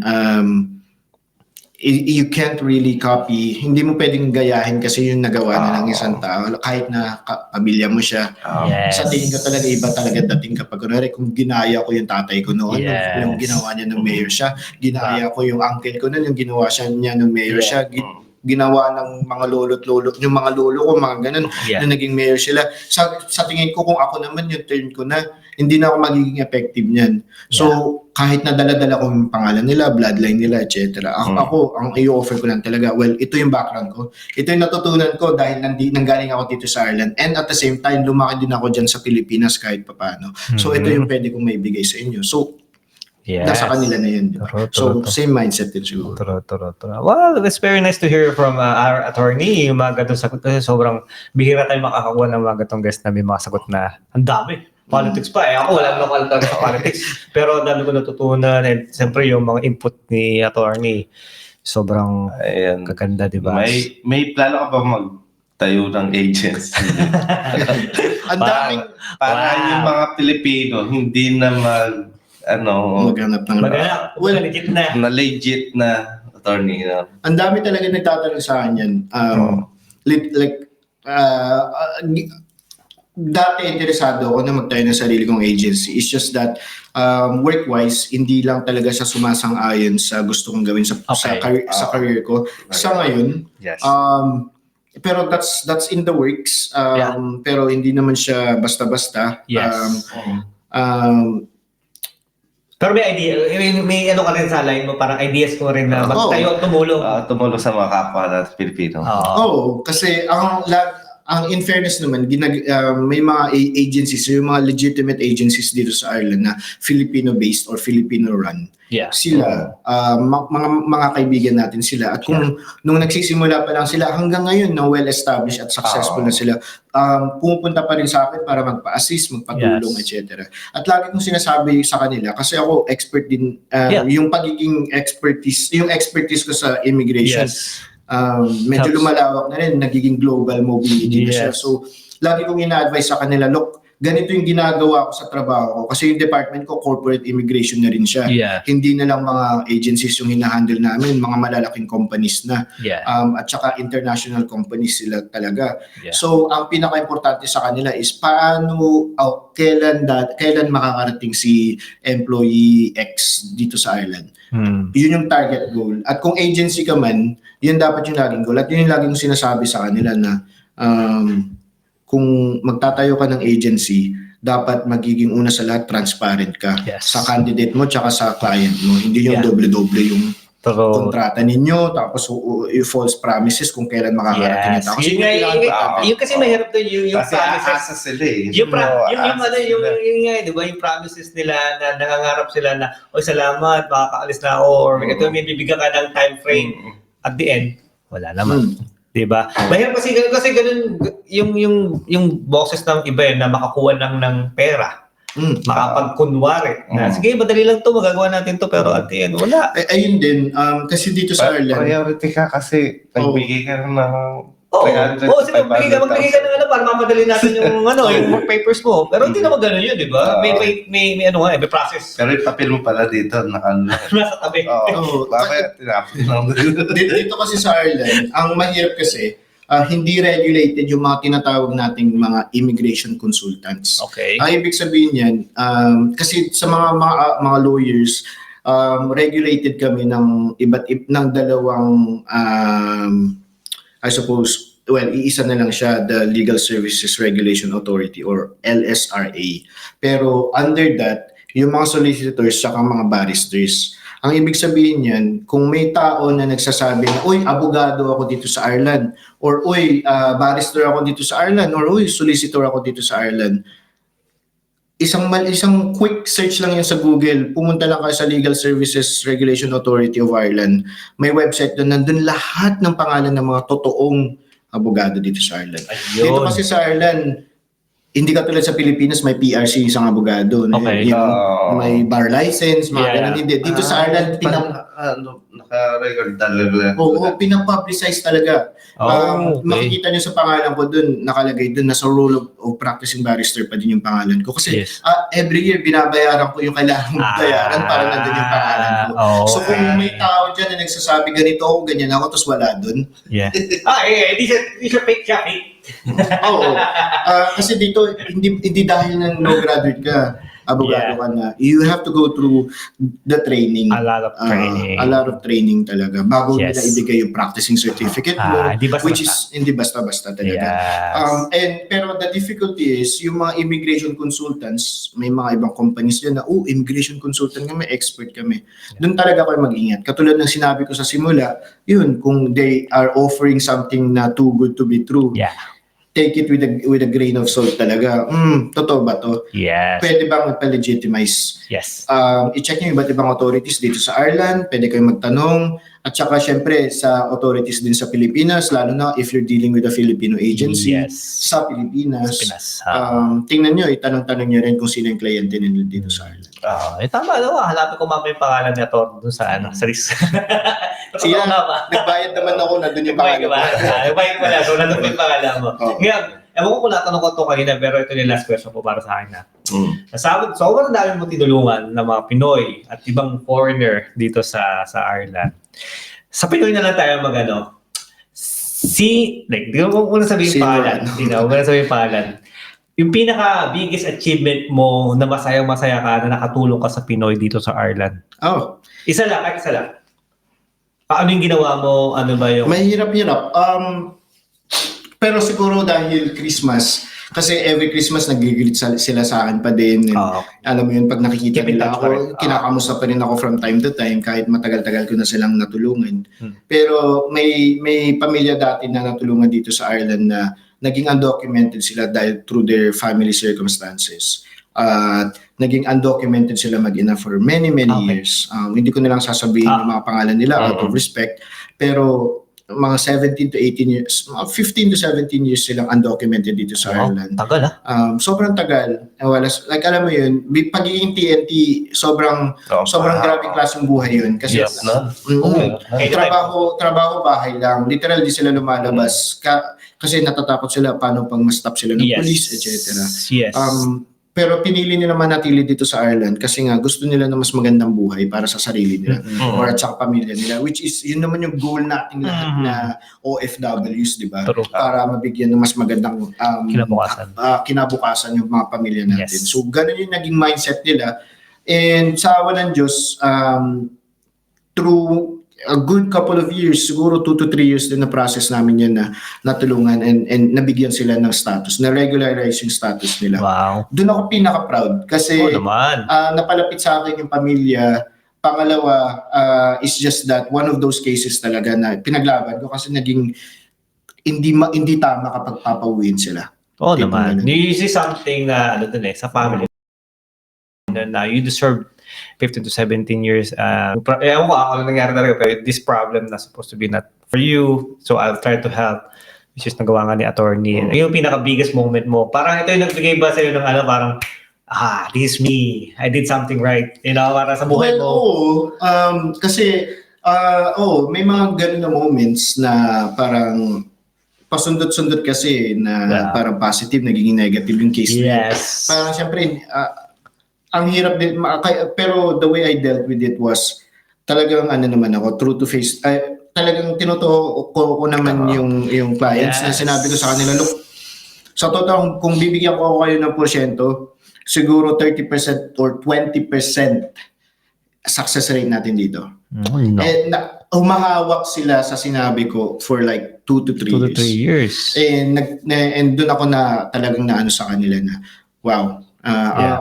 you can't really copy. Hindi mo pwedeng gayahin kasi yung nagawa na ng isang tao kahit na pamilya mo siya. Yes. Sa tingin ko talaga iba talaga dating kapag kunwari kung ginaya ko yung tatay ko noon, Yes. yung ginawa niya ng mayor siya, ginaya ko yung uncle ko noon, yung ginawa niya ng mayor siya, ginawa ng mga lolo, yung mga lolo ko, mga ganun, Yeah. na naging mayor sila. Sa tingin ko, kung ako naman yung turn ko na, hindi na ako magiging effective niyan. So, kahit na dala-dala ko yung pangalan nila, bloodline nila, etc. Ako, ang i-offer ko lang talaga, well, ito yung background ko. Ito yung natutunan ko dahil nanggaling ako dito sa Ireland. And at the same time, lumaki din ako dyan sa Pilipinas kahit papaano. So, ito yung pwede kong maibigay sa inyo. So, Yes. nasa kanila na yun. Diba? True. So, same mindset din siguro. True. Well, it's very nice to hear from our attorney yung mga ganitong sagot kasi sobrang bihira tayo makakakuha ng mga ganitong guest na may mga sagot na ang dami. Politics pa eh. Ako wala naman talaga sa politics. Pero ang dami ko natutunan and siyempre yung mga input ni attorney sobrang Ayan. kaganda, di ba? May plano ka ba magtayo ng agency? Ang daming Para yung mga Pilipino hindi na maghanap ng Magana, Well, legit na. na legit na attorney. ang dami talaga nagtatanong sa akin yan. Dati interesado ako na magtayo ng sarili kong agency. It's just that work-wise, hindi lang talaga siya sumasang-ayon sa gusto kong gawin sa career ko. Sa ngayon, Yes. pero that's in the works. Pero hindi naman siya basta-basta. Yes. Pero may idea, may ano ka rin sa line mo, parang ideas ko rin na magtayo at tumulong. Tumulong sa mga kapwa natin Pilipino. Oo, kasi ang in fairness naman, may mga agencies, yung mga legitimate agencies dito sa Ireland na Filipino-based or Filipino-run. Yeah. Sila, mga kaibigan natin sila. At kung nung nagsisimula pa lang sila, hanggang ngayon na well-established at successful na sila, pumupunta pa rin sa akin para magpa-assist, magpatulong, etc. At lagi kong sinasabi sa kanila, kasi ako expert din, yung pagiging expertise ko sa immigration, Yes. medyo lumalawak na rin, nagiging global mobility na siya. So, lagi kong ina-advise sa kanila, look, ganito yung ginagawa ko sa trabaho ko. Kasi yung department ko, corporate immigration na rin siya. Yeah. Hindi na lang mga agencies yung hinahandle namin, mga malalaking companies na. Yeah. At saka international companies sila talaga. Yeah. So, ang pinaka-importante sa kanila is kailan makakarating si employee X dito sa Ireland. Yun yung target goal. At kung agency ka man, yun dapat yung laging goal. At yun yung laging sinasabi sa kanila na kung magtatayo ka ng agency, dapat magiging una sa lahat transparent ka sa candidate mo tsaka sa client mo. Hindi yung doble-doble yung kontrata ninyo, tapos yung false promises kung kailan makakarating yung tao. Yung kasi mahirap doon yung Kasi promises. aasa sila eh. Yung promises nila na nangangarap sila na, salamat, makakaalis na ako, or ito may bibigyan ka ng time frame. At the end, wala naman. Diba? Mahirap kasi ganun yung boses ng iba na makakuha lang ng pera. Makapagkunwari. Sige, madali lang to, magagawa natin to, pero at the end, wala. Ayun din, kasi dito sa Ireland. Priority ka kasi nagbigay ka ng Magbigay ka ng para mamadali natin yung yung work papers mo. Pero hindi naman ganun yun, di ba? May process. Pero yung papel mo pala dito, Nasa tabi. Bakit tinapin lang Dito kasi sa Ireland, ang mahirap kasi, hindi regulated yung mga tinatawag nating mga immigration consultants. Okay. Ang ibig sabihin yan, kasi sa mga lawyers, regulated kami ng dalawang I suppose iisa na lang siya, the Legal Services Regulation Authority or LSRA. Pero under that, yung mga solicitors saka mga barristers. Ang ibig sabihin niyan, kung may tao na nagsasabi na, uy, abogado ako dito sa Ireland, or uy, barrister ako dito sa Ireland, or uy, solicitor ako dito sa Ireland, isang quick search lang yan sa Google, pumunta lang kayo sa Legal Services Regulation Authority of Ireland. May website doon, nandun lahat ng pangalan ng mga totoong abogado dito sa Ireland. Dito kasi sa Ireland, hindi katulad sa Pilipinas, may PRC isang abogado. Okay. May bar license, mga ganun. Hindi. Dito sa Ireland, naka-record talaga. pinapublicize talaga. Makikita nyo sa pangalan ko dun, nakalagay dun, nasa rule of practicing barrister pa din yung pangalan ko. Kasi every year, binabayaran ko yung kailangan bayaran para nandun yung pangalan ko. So kung may tao dyan na nagsasabi ganito ako, ganyan ako, tapos wala dun. Hindi siya fake siya, fake. Oo. Kasi dito, hindi dahil na no graduate ka, abogado ka na. You have to go through the training. A lot of training. A lot of training talaga. Bago Yes. nila ibigay yung practicing certificate mo, Hindi basta-basta. which is hindi basta-basta talaga. Yes. Pero the difficulty is, yung mga immigration consultants, may mga ibang companies dyan na, immigration consultant kami, expert kami. Doon talaga kayo mag-ingat. Katulad ng sinabi ko sa simula, yun, kung they are offering something na too good to be true, take it with a grain of salt talaga. Totoo ba to? Yes. Pwede bang legitimize? Yes. I-check nyo yung iba't ibang authorities dito sa Ireland, pwede kayong magtanong. At saka syempre sa authorities din sa Pilipinas, lalo na if you're dealing with a Filipino agency sa Pilipinas. Tingnan nyo, itanong-tanong nyo rin kung sino yung kliyente nila dito sa Ireland. Tama, hanapin ko mamaya yung pangalan niya to dun sa sa list. Siya, nagbayad naman ako na dun yung pangalan ko. Nagbayad pala, so nandun yung pangalan mo. Ngayon, ewan ko kung natanong ko ito kanina, pero ito yung last question ko para sa akin na. Sobrang dami mo tinulungan ng mga Pinoy at ibang foreigner dito sa Ireland. Sa Pinoy na lang tayo magano. Di ko muna sabihin pangalan. Yung pinaka-biggest achievement mo na masayang-masaya ka na nakatulong ka sa Pinoy dito sa Ireland. Isa lang. Ano yung ginawa mo? Ano ba yung... Mahirap-hirap. Pero siguro dahil Christmas, kasi every Christmas nag-greet sila sa akin pa din. Alam mo yun, pag nakikita Keep in nila touch ako, pa rin. kinakamusta pa rin ako from time to time kahit matagal-tagal ko na silang natulungan. Pero may pamilya dati na natulungan dito sa Ireland na naging undocumented sila dahil through their family circumstances. Naging undocumented sila mag-ina for many years. Hindi ko nilang sasabihin yung mga pangalan nila out of respect. Pero mga 17 to 18 years, mga 15 to 17 years silang undocumented dito sa Ireland. Tagal Sobrang tagal. Like alam mo yun, pagiging TNT, sobrang grabing klaseng buhay yun. Kasi trabaho bahay lang. Literal, di sila lumalabas. Kasi natatakot sila paano pang ma-stop sila ng police, etc. Yes. Pero pinili nila manatili dito sa Ireland kasi nga gusto nila na mas magandang buhay para sa sarili nila or at saka pamilya nila, which is yun naman yung goal nating lahat na OFWs, di ba? Para mabigyan ng mas magandang kinabukasan yung mga pamilya natin. So ganun yung naging mindset nila. And sa awa ng Diyos, through a good couple of years, siguro 2 to 3 years din na process namin yan na natulungan and nabigyan sila ng status, na regularize yung status nila. Wow. Doon ako pinaka-proud kasi napalapit sa akin yung pamilya. Pangalawa, is just that one of those cases talaga na pinaglaban ko kasi naging hindi tama kapag papauwiin sila. Naman. This is something na sa family na you deserve 15 to 17 years. Ewan ko ano nangyari na rin, pero this problem na supposed to be not for you. So I'll try to help. Which is nagawa nga ni attorney. Yung pinaka-biggest moment mo. Parang ito yung nagbigay ba sa'yo ng parang, this is me. I did something right. Para sa buhay mo. Kasi, may mga ganun na moments na parang pasundot-sundot kasi na parang positive, nagiging negative yung case. Yes. Parang siyempre, ang hirap din, pero the way I dealt with it was talagang naman ako, true to face. Talagang tinutuo ko naman yung clients na sinabi ko sa kanila, look, sa totoo, kung bibigyan ko kayo ng porsyento, siguro 30% or 20% success rate natin dito. No. Humahawak sila sa sinabi ko for like 2 to 3 2 to 3 years. years. And doon ako na talagang naano sa kanila na, wow.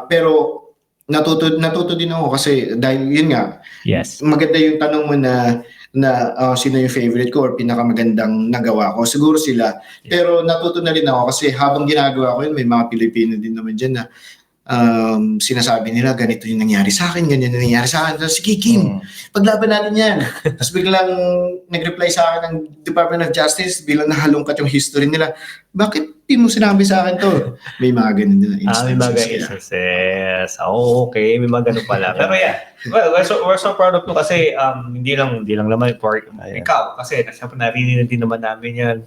Pero natuto din ako kasi dahil yun nga, Yes. maganda yung tanong mo na sino yung favorite ko or pinakamagandang nagawa ko. Siguro sila. Pero natuto na rin ako kasi habang ginagawa ko yun, may mga Pilipino din naman dyan na sinasabi nila ganito yung nangyari sa akin, ganyan yung nangyari sa akin. Tapos, sige Kim, paglaban natin yan. Tapos biglang nag-reply sa akin ng Department of Justice, bilang nahalungkat yung history nila. Bakit di mo sinabi sa akin to? May mga ganun din na May mga instances. instances. Okay, may mga ganun pala. Pero yeah, well, we're so proud of you kasi hindi lang naman for ikaw kasi siyempre narinig din naman namin yan.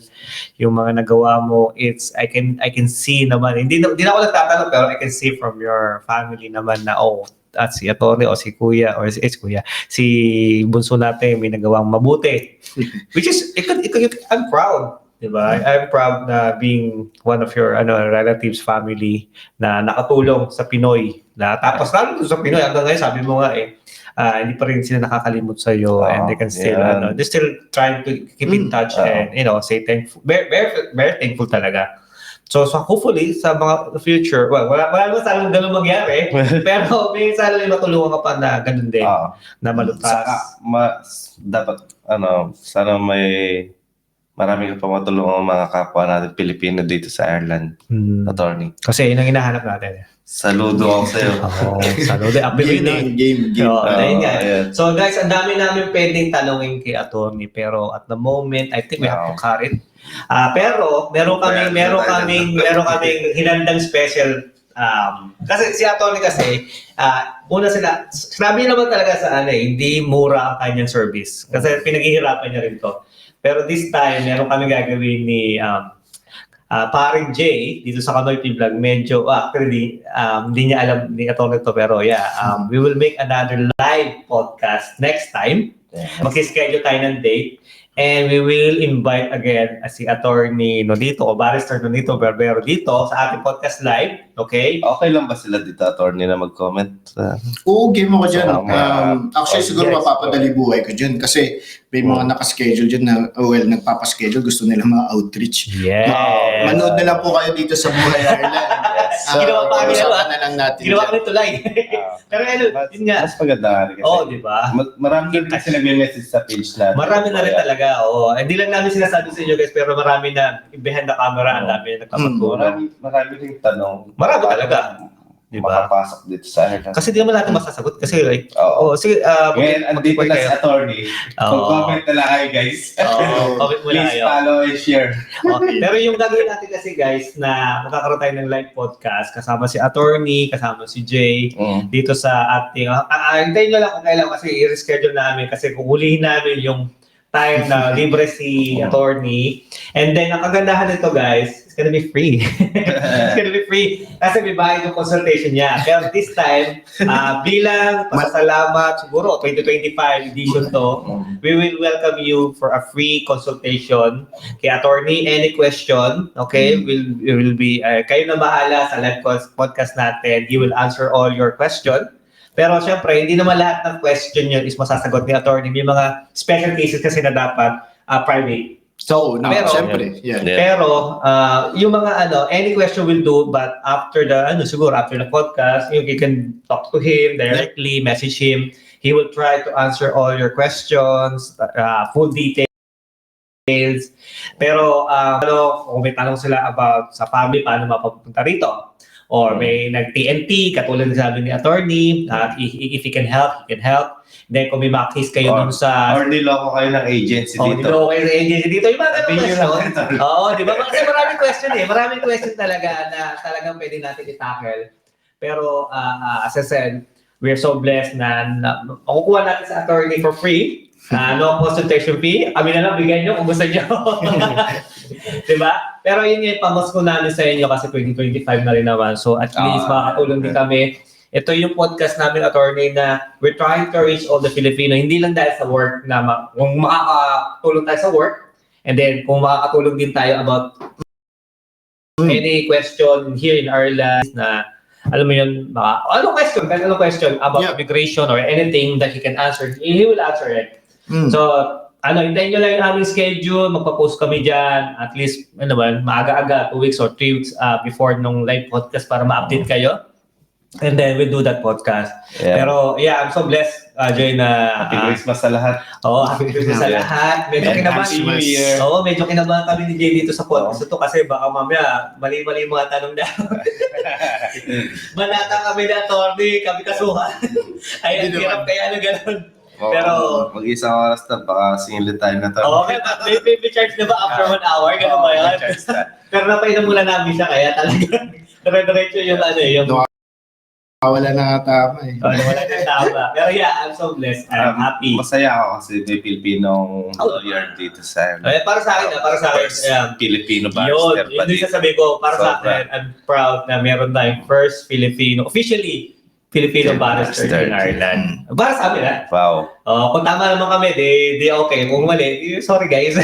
Yung mga nagawa mo, I can see naman. Hindi na ako nagtatanong pero I can see from your family naman na at si Atty. O si Kuya or si Kuya, si bunso natin may nagawang mabuti. Which is, I'm proud. Diba? I'm proud na being one of your relatives, family na nakatulong sa Pinoy. Tapos lalo sa Pinoy, hanggang ngayon sabi mo nga hindi pa rin sila nakakalimot sa iyo and they can still they're still trying to keep in touch and say thankful. Very, very thankful talaga. So hopefully sa mga future, wala naman sana ganun mangyari, pero may sana may matulungan ka pa na ganun din na malutas. Dapat sana may marami ka pa matulungan ang mga kapwa natin Pilipino dito sa Ireland, attorney. Kasi yun ang hinahanap natin. Saludo ako sa'yo. Saludo. Game. So guys, ang dami namin pwedeng tanongin kay attorney pero at the moment, I think we have to cut it. Pero meron kaming hinandang special kasi si attorney una sinabi naman talaga sa hindi mura ang kanyang service kasi pinaghihirapan niya rin to. Pero this time, meron kami gagawin ni paring Jay dito sa Kanoy Vlog. Medyo, actually, hindi niya alam ni Atty. to. Pero we will make another live podcast next time. Mag-schedule tayo ng date. And we will invite again si Atty. Nolito o Barrister Nolito Barbero dito sa ating podcast live. Okay? Okay lang ba sila dito, attorney, na mag-comment? Oo, game ako dyan. Actually, siguro yes. mapapadali buhay ko dyan kasi may mga nakaschedule dyan na, nagpapaschedule, gusto nila mga-outreach. Yes. Manood na lang po kayo dito sa Buhay Ireland. Ginawa pa kami usapan na lang natin. Ginawa kami tulay. Pero yun nga. Mas maganda nga rin kasi. Di ba? Marami din kasi nag-message sa page natin. Marami na rin talaga. Hindi lang namin sinasabi sa inyo guys, pero marami na behind the camera, ang dami na nagpapatulong. Marami rin tanong. Marami talaga. Di ba? Makapasok dito sa Ireland. Kasi di naman natin masasagot. Kasi sige. Ngayon, andito na si attorney. Comment na lang kayo, guys. Comment mo lang Please kayo. follow and share. Okay. Pero yung gagawin natin kasi guys, na magkakaroon tayo ng live podcast, kasama si attorney, kasama si Jay, dito sa ating, hintayin nyo lang kung kailan kasi i-reschedule namin kasi kukulihin namin yung time na libre si attorney. And then, ang kagandahan nito guys, it's gonna be free. It's gonna be free. Kasi may bayad yung consultation niya. Pero this time, bilang pasasalamat, siguro 2025 edition to, we will welcome you for a free consultation kay attorney. Any question, okay? We will be, kayo na bahala sa live podcast natin. He will answer all your question. Pero syempre, hindi naman lahat ng question yun is masasagot ni attorney. May mga special cases kasi na dapat private. So, pero, syempre. Yeah. Pero, yung mga any question will do, but after siguro after the podcast, you can talk to him directly, message him. He will try to answer all your questions, full details. Pero, kung may tanong sila about sa family, paano mapapunta rito? Or may nag-TNT, katulad ng sabi ni attorney, if he can help, he can help. Then kung may mga case kayo dun sa... Or niloko kayo ng agency dito. Niloko kayo ng agency dito. Yung mga ganun question. Di ba? Kasi maraming question Maraming question talaga na talagang pwede natin i-tackle. Pero as I said, we're so blessed na makukuha natin sa attorney for free. No consultation fee. Kami na lang, bigyan nyo kung gusto nyo. Diba? Pero yun yung pamasko namin sa inyo kasi 2025 na rin naman. So at least makakatulong din kami. Ito yung podcast namin, attorney, na we're trying to reach all the Filipino. Hindi lang dahil sa work na kung makakatulong tayo sa work, and then kung makakatulong din tayo about any question here in Ireland na alam mo yun, anong question about immigration or anything that he can answer, he will answer it. So, hintayin nyo lang yung aming schedule, magpa-post kami dyan, at least, maaga-aga, 2 weeks or 3 weeks before nung live podcast para ma-update kayo. And then we'll do that podcast. Yeah. Pero I'm so blessed, Joy, na... Happy Christmas sa lahat. Happy Christmas sa Yeah. lahat. Medyo And kinabahan. Happy New Year. Medyo kinabahan kami ni Jay dito sa podcast ito kasi baka mamaya mali-mali yung mga tanong na. Manata kami na, attorney, kami kasuhan. Ay, ang hirap kaya na gano'n. Pero- Mag-isang oras na, baka singilin tayo na to. Okay, may charge na ba after 1 hour? Ganun ba yan? Pero napainom muna namin siya kaya talaga. Dire-diretso yung yung... Wala na tama eh. Wala na tama. Pero I'm so blessed. I'm happy. Masaya ako kasi may Pilipinong lawyer dito sa Para sa akin, First Filipino Yun, barrister yun pa din dito. sasabihin ko, para sa Sobra. akin, I'm proud na meron tayong first officially Filipino barrister in Ireland. Para sa amin, Wow. kung tama naman kami, di okay. Kung mali, sorry guys.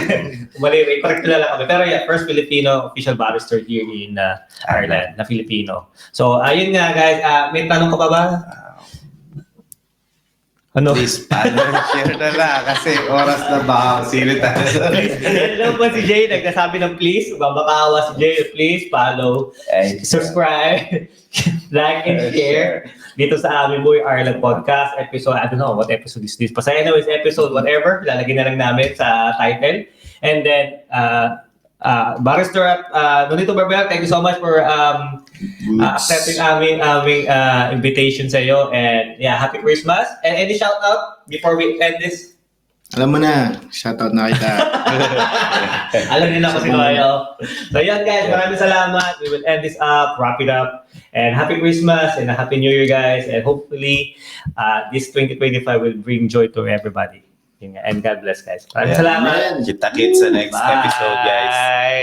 Kung mali, correct na lang kami. Pero first Filipino official barrister here in Ireland, na Filipino. So, ayun nga guys, may tanong ka pa ba? Ano? Please, share na lang kasi oras na baka silid tayo. Alam po si Jay, nagsasabi ng please, babakawa si Jay, please follow, subscribe, like, and share dito sa aming Boy Ireland podcast episode. I don't know what episode is this. Basta anyways, episode whatever, lalagyan na lang namin sa title. And then, Barrister Nonito Barbera, thank you so much for accepting aming invitation sa iyo. And happy Christmas. And any shout out before we end this? Alam mo na, shoutout na kita. Alam nila ko sino kayo. So yan guys, maraming salamat. We will end this up, wrap it up. And happy Christmas and a happy New Year guys. And hopefully this 2025 will bring joy to everybody. And God bless guys. Maraming salamat. Amen. Kita-kits sa next Bye. episode, guys.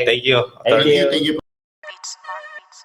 Thank you. Thank you. Thank you. Beats, Mark Beats.